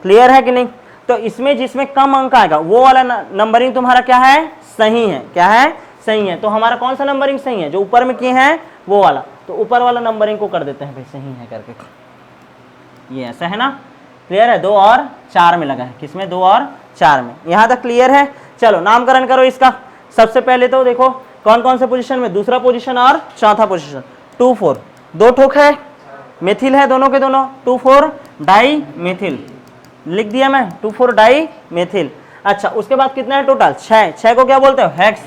क्लियर है कि नहीं? तो इसमें जिसमें कम अंक आएगा वो वाला नंबरिंग तुम्हारा क्या है? सही है। क्या है? सही है। तो हमारा कौन सा नंबरिंग सही है? जो ऊपर में किए हैं वो वाला। तो ऊपर वाला नंबरिंग को कर देते हैं भाई सही है करके, ये ऐसा है ना। क्लियर है? 2 और 4 में लगा है। किसमें? 2 और 4 में। यहां तक क्लियर है? चलो नामकरण करो इसका। सबसे पहले तो देखो कौन कौन से पोजीशन में, दूसरा पोजीशन और चौथा पोजीशन। 2 4 2 ठोक है, मेथिल है दोनों के दोनों। 2 4 डाई मेथिल लिख दिया मैं, 2 4 डाई मेथिल। अच्छा, उसके बाद कितना है टोटल? 6। 6 को क्या बोलते हो? हेक्स।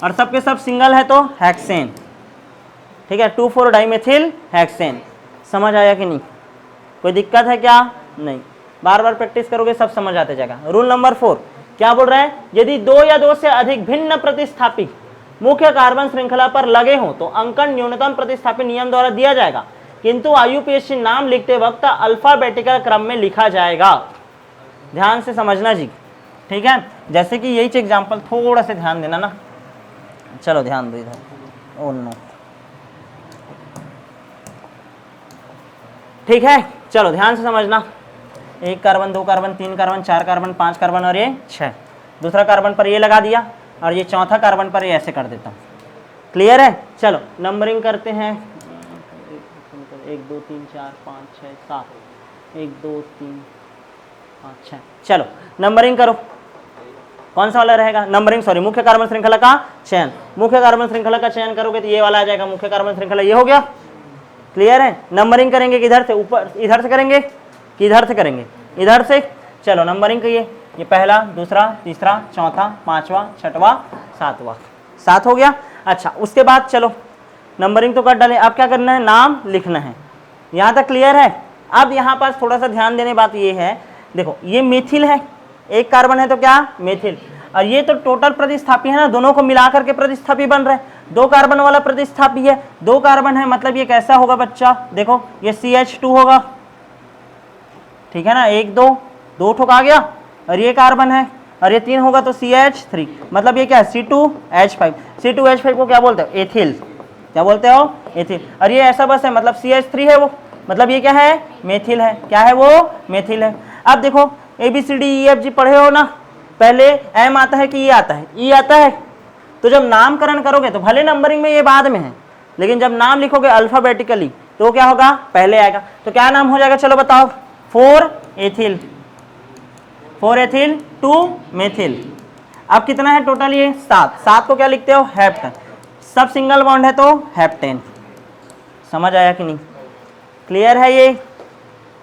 और सबके सब सिंगल है तो हेक्सेन, ठीक है। 2 4 डाई मेथिल हेक्सेन। समझ आया कि नहीं? कोई दिक्कत है क्या? नहीं। बार बार प्रैक्टिस करोगे सब समझ आते जाएगा। रूल नंबर 4 क्या बोल रहा है? यदि 2 या 2 से अधिक भिन्न प्रतिस्थापी मुख्य कार्बन श्रृंखला पर लगे हों तो अंकन न्यूनतम प्रतिस्थापी नियम द्वारा दिया जाएगा, किंतु IUPAC नाम लिखते वक्त अल्फाबेटिकल क्रम में लिखा जाएगा। ध्यान से समझना जी, ठीक है। जैसे कि यही एग्जाम्पल, थोड़ा सा ध्यान देना ना। चलो ध्यान दो इधर। ओ नो, ठीक है। चलो ध्यान से समझना। 1 carbon, 2 carbon, 3 carbon, 4 carbon, 5 carbon और ये 6। दूसरा कार्बन पर ये लगा दिया, और ये चौथा कार्बन पर ये ऐसे कर देता हूँ। क्लियर है? चलो नंबरिंग करते हैं। 1 2 3 4 5 6 7। 1 2 3 5 6। चलो नंबरिंग करो। कौन सा वाला रहेगा? नंबरिंग, सॉरी, मुख्य कार्बन श्रृंखला का चयन। मुख्य कार्बन श्रृंखला का चयन करोगे तो ये वाला आ जाएगा मुख्य कार्बन श्रृंखला। ये हो गया। क्लियर है? नंबरिंग करेंगे किधर से? ऊपर इधर से करेंगे कि इधर से करेंगे? इधर से। चलो नंबरिंग करिए। ये पहला, दूसरा, तीसरा, चौथा, 5वां, 6वां, 7वां। 7 हो गया। अच्छा, उसके बाद चलो नंबरिंग तो कर डाले, अब क्या करना है? नाम लिखना है। यहाँ तक क्लियर है? अब यहाँ पास थोड़ा सा ध्यान देने बात ये है देखो ये मेथिल है, एक कार्बन है तो क्या मेथिल, और ये तो टोटल प्रतिस्थापी है ना, दोनों को मिलाकर के प्रतिस्थापी बन रहा है, 2 कार्बन वाला प्रतिस्थापी है, 2 कार्बन है मतलब ये कैसा होगा बच्चा, देखो ये CH2 होगा, ठीक है ना, 1 2 2 ठोक आ गया, और ये कार्बन है, और ये 3 होगा तो CH3, मतलब ये क्या है C2H5, C2H5 को क्या बोलते हो एथिल, क्या बोलते हो एथिल, और ये ऐसा बस है मतलब CH3 है वो, मतलब ये क्या है मेथिल है, क्या है वो मेथिल है। अब देखो ABCDEFG पढ़े हो ना, पहले M आता है कि E आता है, E आता है, तो जब नामकरण करोगे तो भले नंबरिंग में ये बाद में है, लेकिन जब नाम लिखोगे अल्फाबेटिकली तो क्या होगा पहले आएगा, तो क्या नाम हो जाएगा चलो बताओ, 4 एथिल 2 मेथिल। अब कितना है टोटल ये 7 को क्या लिखते हो हेप्टेन, सब सिंगल बॉन्ड है तो हेप्टेन। समझ आया कि नहीं, क्लियर है ये,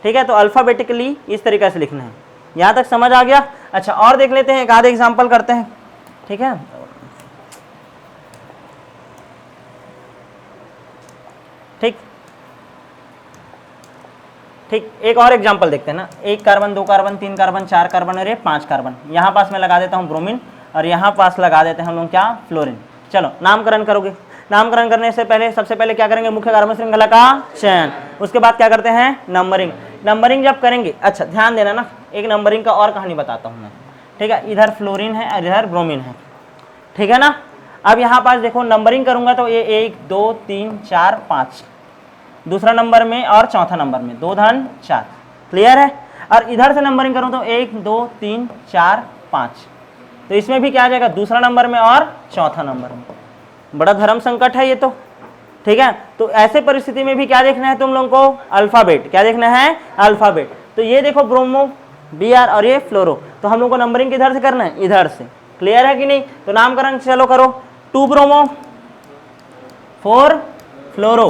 ठीक है। तो अल्फाबेटिकली इस तरीके से लिखना है, यहाँ तक समझ आ गया। अच्छा और देख लेते हैं, एक आधे एग्जाम्पल करते हैं, ठीक है। ठीक ठीक, एक और एग्जाम्पल देखते हैं ना, 1 कार्बन 2 कार्बन 3 कार्बन 4 कार्बन और ये 5 कार्बन, यहाँ पास मैं लगा देता हूँ ब्रोमीन और यहाँ पास लगा देते हैं हम लोग क्या फ्लोरीन। चलो नामकरण करोगे, नामकरण करने से पहले सबसे पहले क्या करेंगे, मुख्य कार्बन श्रृंखला का चयन, उसके बाद क्या करते हैं नंबरिंग। नंबरिंग जब करेंगे, अच्छा ध्यान देना ना, एक नंबरिंग का और कहानी बताता हूँ मैं, ठीक है। इधर फ्लोरीन है और इधर ब्रोमीन है, ठीक है ना। अब यहाँ पास देखो नंबरिंग करूंगा तो ये 1 2 3 4 5, दूसरा नंबर में और चौथा नंबर में 2 धन 4, क्लियर है। और इधर से नंबरिंग करूँ तो 1 2 3 4 5, तो इसमें भी क्या आ जाएगा दूसरा नंबर में और चौथा नंबर में। बड़ा धर्म संकट है ये तो, ठीक है। तो ऐसे परिस्थिति में भी क्या देखना है तुम लोगों को, अल्फाबेट, क्या देखना है अल्फाबेट। तो ये देखो ब्रोमो Br और ये फ्लोरो, तो हम लोग को नंबरिंग किधर से करना है, इधर से, क्लियर है कि नहीं। तो नामकरण चलो करो, 2 ब्रोमो 4 फ्लोरो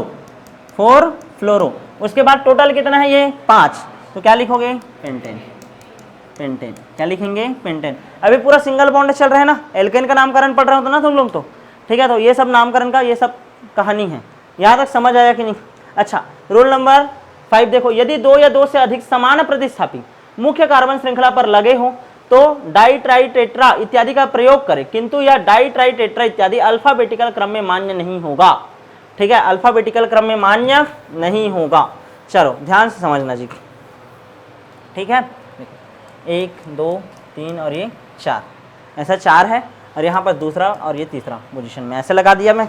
4 फ्लोरो, उसके बाद टोटल कितना है ये 5, तो क्या लिखोगे पेंटेन, पेंटेन क्या लिखेंगे पेंटेन। अभी पूरा सिंगल बॉन्ड चल रहा है ना, एल्केन का नामकरण पढ़ रहे हो तो ना तुम लोग तो, ठीक है। तो ये सब नामकरण का ये सब कहानी है, यहाँ तक समझ आया कि नहीं। अच्छा रूल नंबर 5 देखो, यदि 2 या 2 से अधिक समान प्रतिस्थापी मुख्य कार्बन श्रृंखला पर लगे हो तो डाई ट्राई टेट्रा इत्यादि का प्रयोग करें, किंतु यह डाई ट्राई टेट्रा इत्यादि अल्फाबेटिकल क्रम में मान्य नहीं होगा, ठीक है, अल्फाबेटिकल क्रम में मान्य नहीं होगा। चलो ध्यान से समझना जी, ठीक है। 1 2 3 और ये 4, ऐसा 4 है, और यहाँ पर दूसरा और ये तीसरा पोजीशन में ऐसे लगा दिया मैं,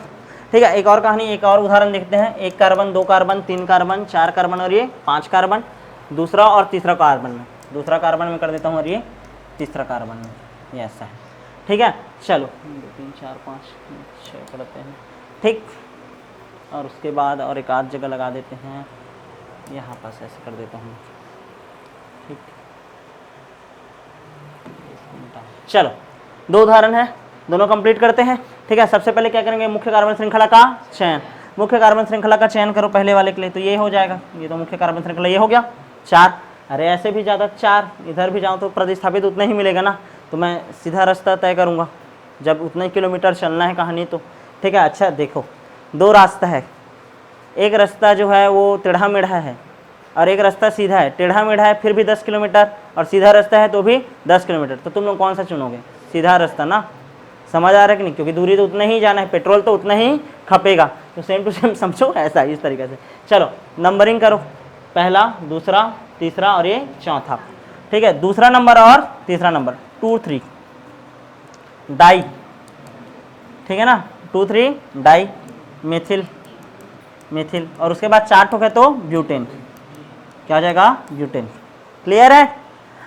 ठीक है। एक और कहानी, एक और उदाहरण देखते हैं, 1 कार्बन 2 कार्बन 3 कार्बन 4 कार्बन और ये 5 कार्बन, दूसरा और तीसरा कार्बन में, दूसरा कार्बन में कर देता हूँ और ये तीसरा कार्बन में, ये ऐसा है, ठीक है। चलो 2 3 4 5 6 करते हैं, ठीक। और उसके बाद और एक आध जगह लगा देते हैं, यहाँ पास ऐसे कर देता हूँ, ठीक। चलो 2 उदाहरण है, दोनों कंप्लीट करते हैं, ठीक है। सबसे पहले क्या करेंगे, मुख्य कार्बन श्रृंखला का चयन, मुख्य कार्बन श्रृंखला का चयन करो पहले वाले के लिए, तो ये हो जाएगा, ये तो मुख्य कार्बन श्रृंखला ये हो गया 4, अरे ऐसे भी ज़्यादा 4, इधर भी जाऊँ तो प्रतिस्थापित उतना ही मिलेगा ना, तो मैं सीधा रास्ता तय करूँगा, जब उतना ही किलोमीटर चलना है कहानी तो, ठीक है। अच्छा देखो 2 रास्ता है, एक रास्ता जो है वो टेढ़ा मेढ़ा है और एक रास्ता सीधा है, टेढ़ा मेढ़ा है फिर भी 10 किलोमीटर और सीधा रास्ता है तो भी 10 किलोमीटर, तो तुम लोग कौन सा चुनोगे, सीधा रास्ता ना, समझ आ रहा है कि नहीं, क्योंकि दूरी तो उतना ही जाना है, पेट्रोल तो उतना ही खपेगा, तो सेम टू सेम समझो ऐसा इस तरीके से। चलो नंबरिंग करो, पहला दूसरा तीसरा और ये चौथा, ठीक है। दूसरा नंबर और तीसरा नंबर 2 3 डाई, ठीक है ना, 2 3 डाई मेथिल, मेथिल, और उसके बाद 4 ठोक है तो ब्यूटेन, क्या हो जाएगा ब्यूटेन, क्लियर है।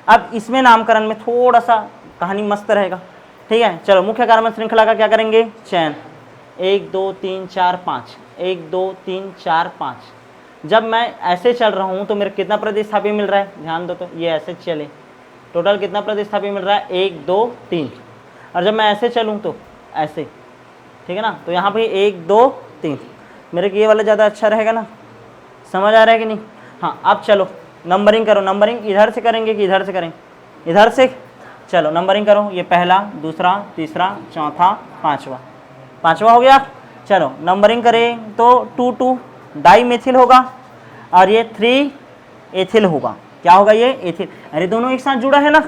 अब इसमें नामकरण में थोड़ा सा कहानी मस्त रहेगा, ठीक है। चलो मुख्य कार्बन श्रृंखला का क्या करेंगे चयन, 1 2 3 4 5, 1 2 3 4 5, जब मैं ऐसे चल रहा हूँ तो मेरे कितना प्रतिस्थापी मिल रहा है, ध्यान दो तो, ये ऐसे चले, टोटल कितना प्रतिस्थापी मिल रहा है 1 2 3, और जब मैं ऐसे चलूँ तो ऐसे, ठीक है ना, तो यहाँ पे 1 2 3, मेरे ये वाला ज़्यादा अच्छा रहेगा ना, समझ आ रहा है कि नहीं। हाँ अब चलो नंबरिंग करो, नंबरिंग इधर से करेंगे कि इधर से करें, इधर से, चलो नंबरिंग करो, ये पहला दूसरा तीसरा चौथा पाँचवा, पाँचवा हो गया। चलो नंबरिंग करें तो 2 2 डाई मेथिल होगा और ये 3 एथिल होगा, क्या होगा ये एथिल। अरे दोनों एक साथ जुड़ा है ना,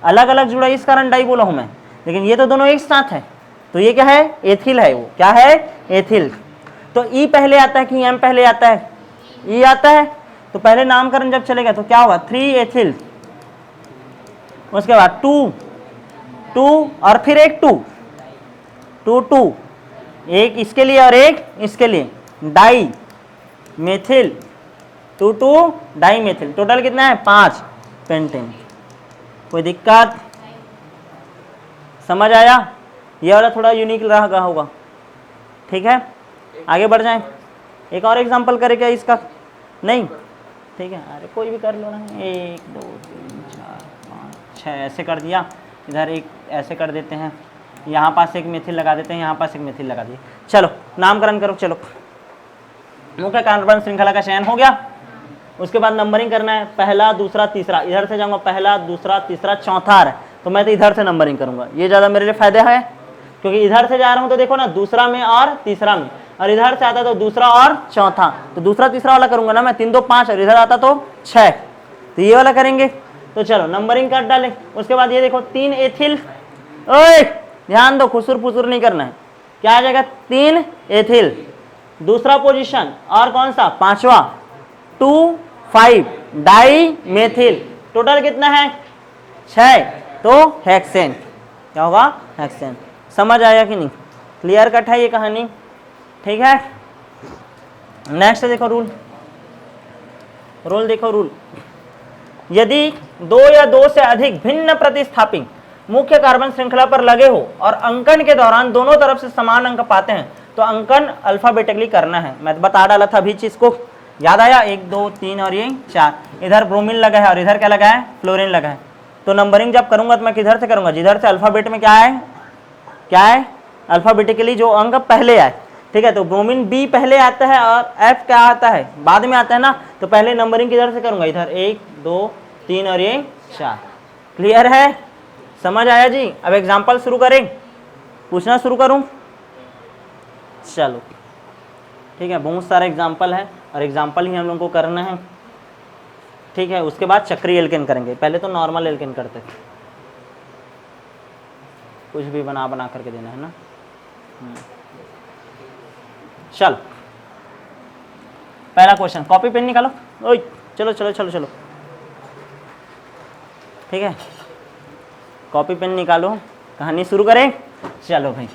अलग अलग जुड़ा है इस कारण डाई बोला हूं मैं, लेकिन ये तो दोनों एक साथ है, तो ये क्या है एथिल है, वो क्या है एथिल। तो ई पहले आता है कि एम पहले आता है, ई आता है, तो पहले नामकरण जब चलेगा तो क्या होगा 3 एथिल, उसके बाद 2 2 और फिर एक 2 2 2, एक इसके लिए और एक इसके लिए, dimethyl 2 2 dimethyl, total कितना है 5 पेंटेन। कोई दिक्कत, समझ आया? ये वाला थोड़ा यूनिक रहा होगा, ठीक है। आगे बढ़ जाएं, एक और एग्जांपल करें क्या इसका, नहीं ठीक है, अरे कोई भी कर लो ना, 1 2 3 4 5 6 ऐसे कर दिया, इधर एक ऐसे कर देते हैं, यहाँ पास एक मेथिल लगा देते हैं, यहाँ पास एक मेथिल लगा दिए। चलो नामकरण करो, चलो मुख्य कार्बन श्रृंखला का चयन हो गया, उसके बाद नंबरिंग करना है, पहला दूसरा तीसरा, इधर से जाऊंगा पहला दूसरा तीसरा चौथा है, तो मैं तो इधर से नंबरिंग करूंगा, ये ज़्यादा मेरे लिए फायदा है, क्योंकि इधर से जा रहा हूं तो देखो ना दूसरा में और तीसरा में, और इधर से आता तो दूसरा और चौथा, तो दूसरा तीसरा वाला करूंगा ना मैं, 3 2 5, और इधर आता तो 6, तो ये वाला करेंगे। तो चलो नंबरिंग कर डालें, उसके बाद ये देखो 3 एथिल, ओए ध्यान दो, खुसुर फुसुर नहीं करना है, क्या आ जाएगा 3 एथिल, दूसरा पोजीशन और कौन सा पांचवा 2 5 डाई मेथिल, टोटल कितना है 6, तो हेक्सेन, क्या होगा हेक्सेन। समझ आया कि नहीं, क्लियर कट है ये कहानी, ठीक है। नेक्स्ट देखो रूल, रूल देखो रूल, यदि 2 या 2 से अधिक भिन्न प्रतिस्थापी मुख्य कार्बन श्रृंखला पर लगे हो और अंकन के दौरान दोनों तरफ से समान अंक पाते हैं तो अंकन अल्फाबेटिकली करना है। मैं बता डाला था अभी चीज को, याद आया, 1 2 3 और ये 4, इधर ब्रोमीन लगा है और इधर क्या लगा है फ्लोरीन लगा है, तो नंबरिंग जब करूंगा तो मैं किधर से करूंगा, जिधर से अल्फाबेट में क्या है अल्फाबेटिकली जो अंक पहले आए, ठीक है। तो ब्रोमीन बी पहले आता है और एफ क्या आता है बाद में आता है ना, तो पहले नंबरिंग किधर से करूंगा, इधर 1 2 3 और ये 4। क्लियर है, समझ आया जी। अब एग्जाम्पल शुरू करें, पूछना शुरू करूं, चलो ठीक है, बहुत सारे एग्जाम्पल है और एग्जाम्पल ही हम लोग को करना है, ठीक है। उसके बाद चक्रीय एल्केन करेंगे, पहले तो नॉर्मल एल्केन करते थे, कुछ भी बना बना करके देना है ना। चल पहला क्वेश्चन, कॉपी पेन निकालो, ओए चलो चलो चलो चलो, ठीक है, कॉपी पेन निकालो, कहानी शुरू करें, चलो भाई।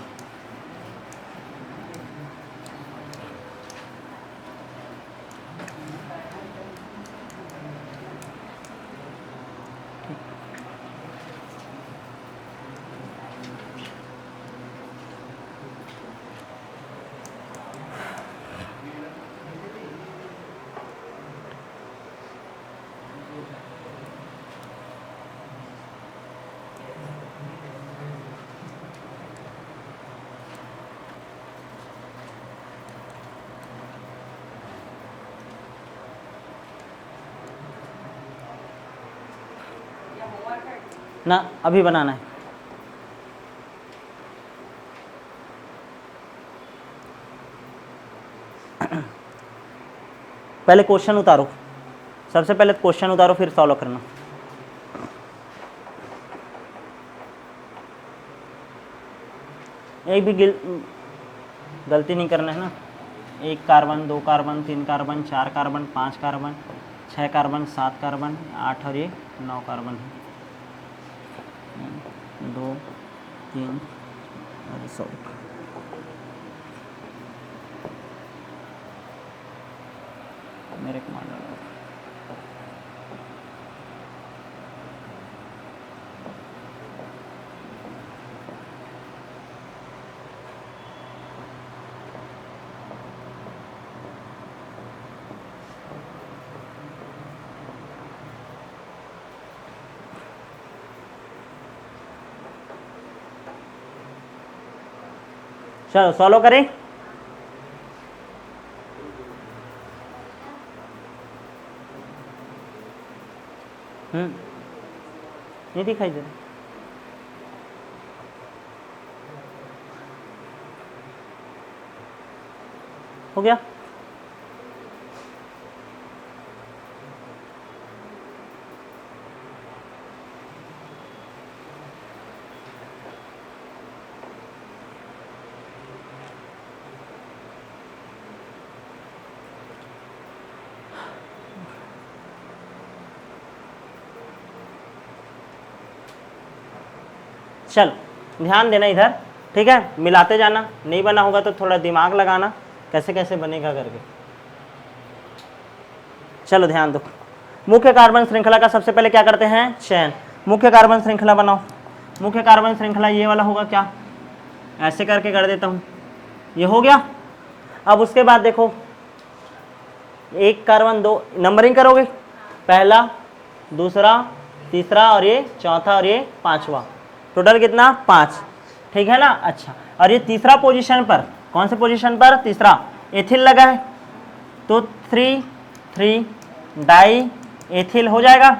ना अभी बनाना है, पहले क्वेश्चन उतारो, सबसे पहले क्वेश्चन उतारो फिर सॉल्व करना। एक भी गलती नहीं करना है ना, 1 carbon 2 carbon 3 carbon 4 carbon 5 carbon 6 carbon 7 carbon 8 और ये 9 कार्बन है, 2 3 और 100, मेरे को मान लो। चलो सॉल्व करें, नहीं दिखाई दे रहा, हो गया। चलो ध्यान देना इधर, ठीक है, मिलाते जाना, नहीं बना होगा तो थोड़ा दिमाग लगाना कैसे कैसे बनेगा करके। चलो ध्यान दो, मुख्य कार्बन श्रृंखला का सबसे पहले क्या करते हैं, चयन। मुख्य कार्बन श्रृंखला बनाओ। मुख्य कार्बन श्रृंखला ये वाला होगा क्या, ऐसे करके कर देता हूँ, ये हो गया। अब उसके बाद देखो, एक कार्बन दो, नंबरिंग करोगे, पहला, दूसरा, तीसरा और ये चौथा और ये पांचवा, टोटल कितना, 5, ठीक है ना। अच्छा, और ये तीसरा पोजीशन पर, कौन से पोजीशन पर, तीसरा, एथिल लगा है, तो 3 डाई एथिल हो जाएगा,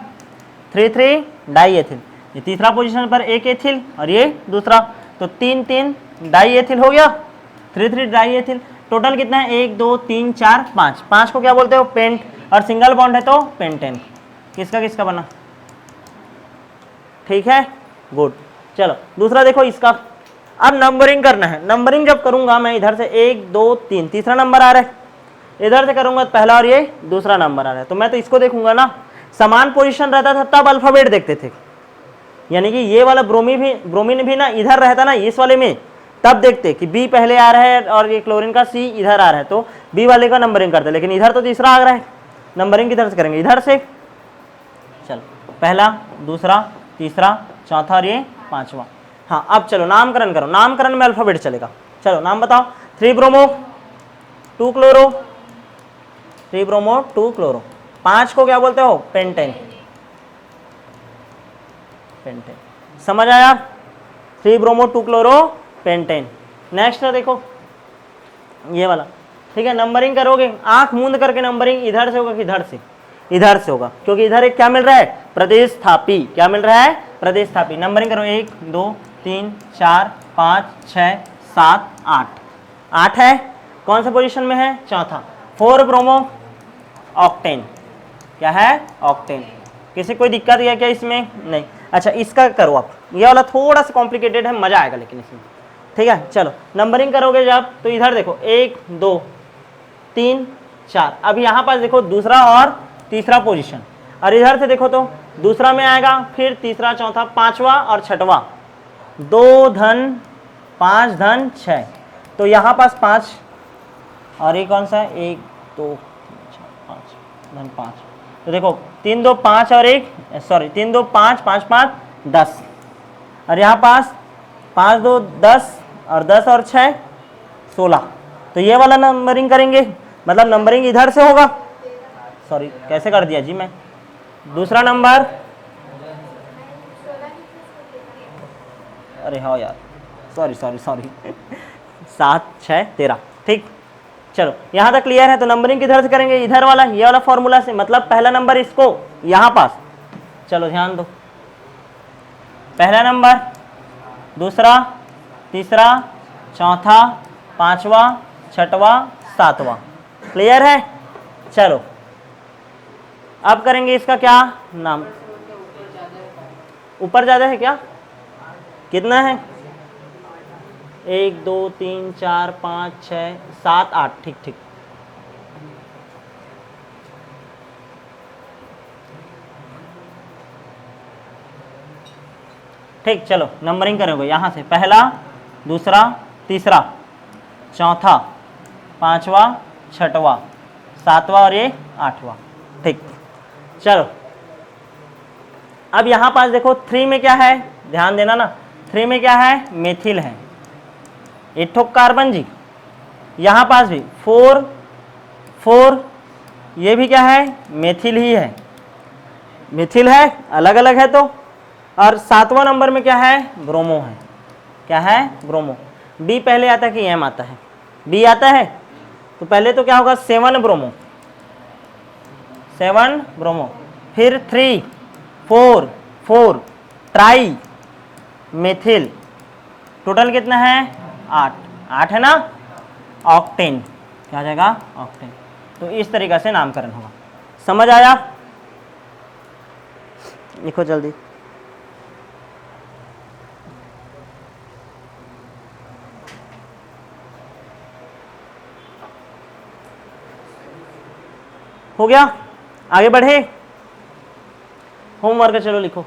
3 डाई एथिल, ये तीसरा पोजीशन पर एक एथिल और ये दूसरा, तो 3 डाई एथिल हो गया, 3 डाई एथिल। टोटल कितना है, 1 2 3 4 5, 5 को क्या बोलते हो, पेंट, और सिंगल बॉन्ड है तो पेंटेन। किसका किसका बना, ठीक है, गुड। चलो दूसरा देखो इसका, अब नंबरिंग करना है। नंबरिंग जब करूंगा मैं, इधर से 1 2 3, तीसरा नंबर आ रहा है, इधर से करूंगा पहला और ये दूसरा नंबर आ रहा है, तो मैं तो इसको देखूंगा ना, समान पोजीशन रहता था तब अल्फाबेट देखते थे, यानी कि ये वाला ब्रोमीन भी ना इधर रहता ना इस वाले में, तब देखते कि बी पहले आ रहा है और ये क्लोरीन का सी इधर आ रहा है, तो बी वाले का नंबरिंग करते, लेकिन इधर तो तीसरा आ रहा है, नंबरिंग किधर से करेंगे, इधर से। चलो पहला, दूसरा, तीसरा, चौथा और ये पांचवा। हाँ अब चलो नामकरण करो, नामकरण में अल्फाबेट चलेगा। चलो नाम बताओ, 3 ब्रोमो 2 क्लोरो, 3 ब्रोमो 2 क्लोरो, 5 को क्या बोलते हो, पेंटेन। पेंटेन समझ आया, 3 ब्रोमो 2 क्लोरो पेंटेन। नेक्स्ट है देखो ये वाला, ठीक है, नंबरिंग करोगे, आंख मूंद करके नंबरिंग इधर से होगा कि इधर से, इधर से होगा, क्योंकि इधर एक क्या मिल रहा है, प्रतिस्थापी, क्या मिल रहा है, प्रतिस्थापी। नंबरिंग करो, 1 2 3 4 5 6 7 8, 8 है, कौन सा पोजीशन में है, चौथा। 4 ब्रोमो ऑक्टेन, क्या है, ऑक्टेन। किसी कोई दिक्कत है क्या इसमें, नहीं। अच्छा इसका करो आप, ये वाला थोड़ा सा कॉम्प्लिकेटेड है, मजा आएगा लेकिन इसमें, ठीक है। चलो नंबरिंग करोगे जब, तो इधर देखो 1 2 3 4, अब यहाँ पास देखो दूसरा और तीसरा पोजीशन, और इधर से देखो तो दूसरा में आएगा, फिर तीसरा, चौथा, पांचवा और छठवा, 2 धन 5 धन 6, तो यहाँ पास 5, और ये कौन सा है, 1 2 3 4 5 धन 5, तो देखो 3 2 5 और 1 सॉरी 3 2 5 5 5 10, और यहाँ पास 5 2 10 और 10 और 6 16, तो ये वाला नंबरिंग करेंगे, मतलब नंबरिंग इधर से होगा, सॉरी कैसे कर दिया जी मैं, दूसरा नंबर, अरे हाँ यार सॉरी 7 6 13, ठीक। चलो यहाँ तक क्लियर है, तो नंबरिंग किधर से करेंगे, इधर वाला, ये वाला फॉर्मूला से, मतलब पहला नंबर इसको यहाँ पास, चलो ध्यान दो, पहला नंबर, दूसरा, तीसरा, चौथा, पांचवा, छठवा, सातवां, क्लियर है। चलो अब करेंगे इसका क्या नाम, ऊपर ज्यादा है क्या, कितना है, 1 2 3 4 5 6 7 8, ठीक ठीक। ठीक चलो नंबरिंग करोगे यहाँ से, पहला, दूसरा, तीसरा, चौथा, पांचवा, छठवा, सातवां और ये 8वां, ठीक। चलो अब यहाँ पास देखो 3 में क्या है, ध्यान देना ना, 3 में क्या है, मेथिल है, एक ठोक कार्बन जी, यहाँ पास भी 4 4, ये भी क्या है, मेथिल ही है, मेथिल है, अलग अलग है तो, और 7वां नंबर में क्या है, ब्रोमो है, क्या है, ब्रोमो। बी पहले आता है कि एम आता है, बी आता है, तो पहले तो क्या होगा, 7 ब्रोमो, 7 ब्रोमो, फिर 3 4 4 ट्राई मेथिल, टोटल कितना है, 8 8 है ना, ऑक्टेन, क्या आ जाएगा, ऑक्टेन। तो इस तरीक़ा से नामकरण होगा, समझ आया, लिखो जल्दी। हो गया, आगे बढ़े, होमवर्क चलो लिखो।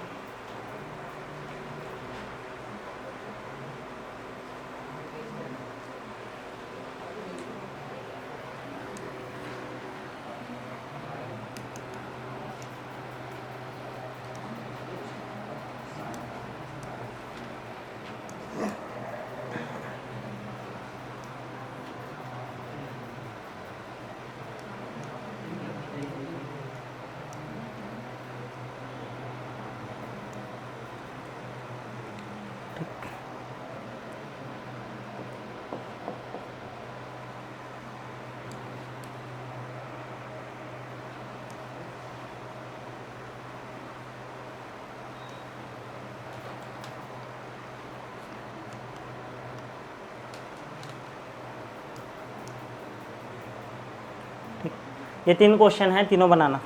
ये 3 क्वेश्चन हैं, तीनों बनाना।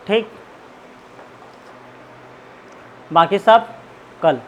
ठीक, बाकी सब कल।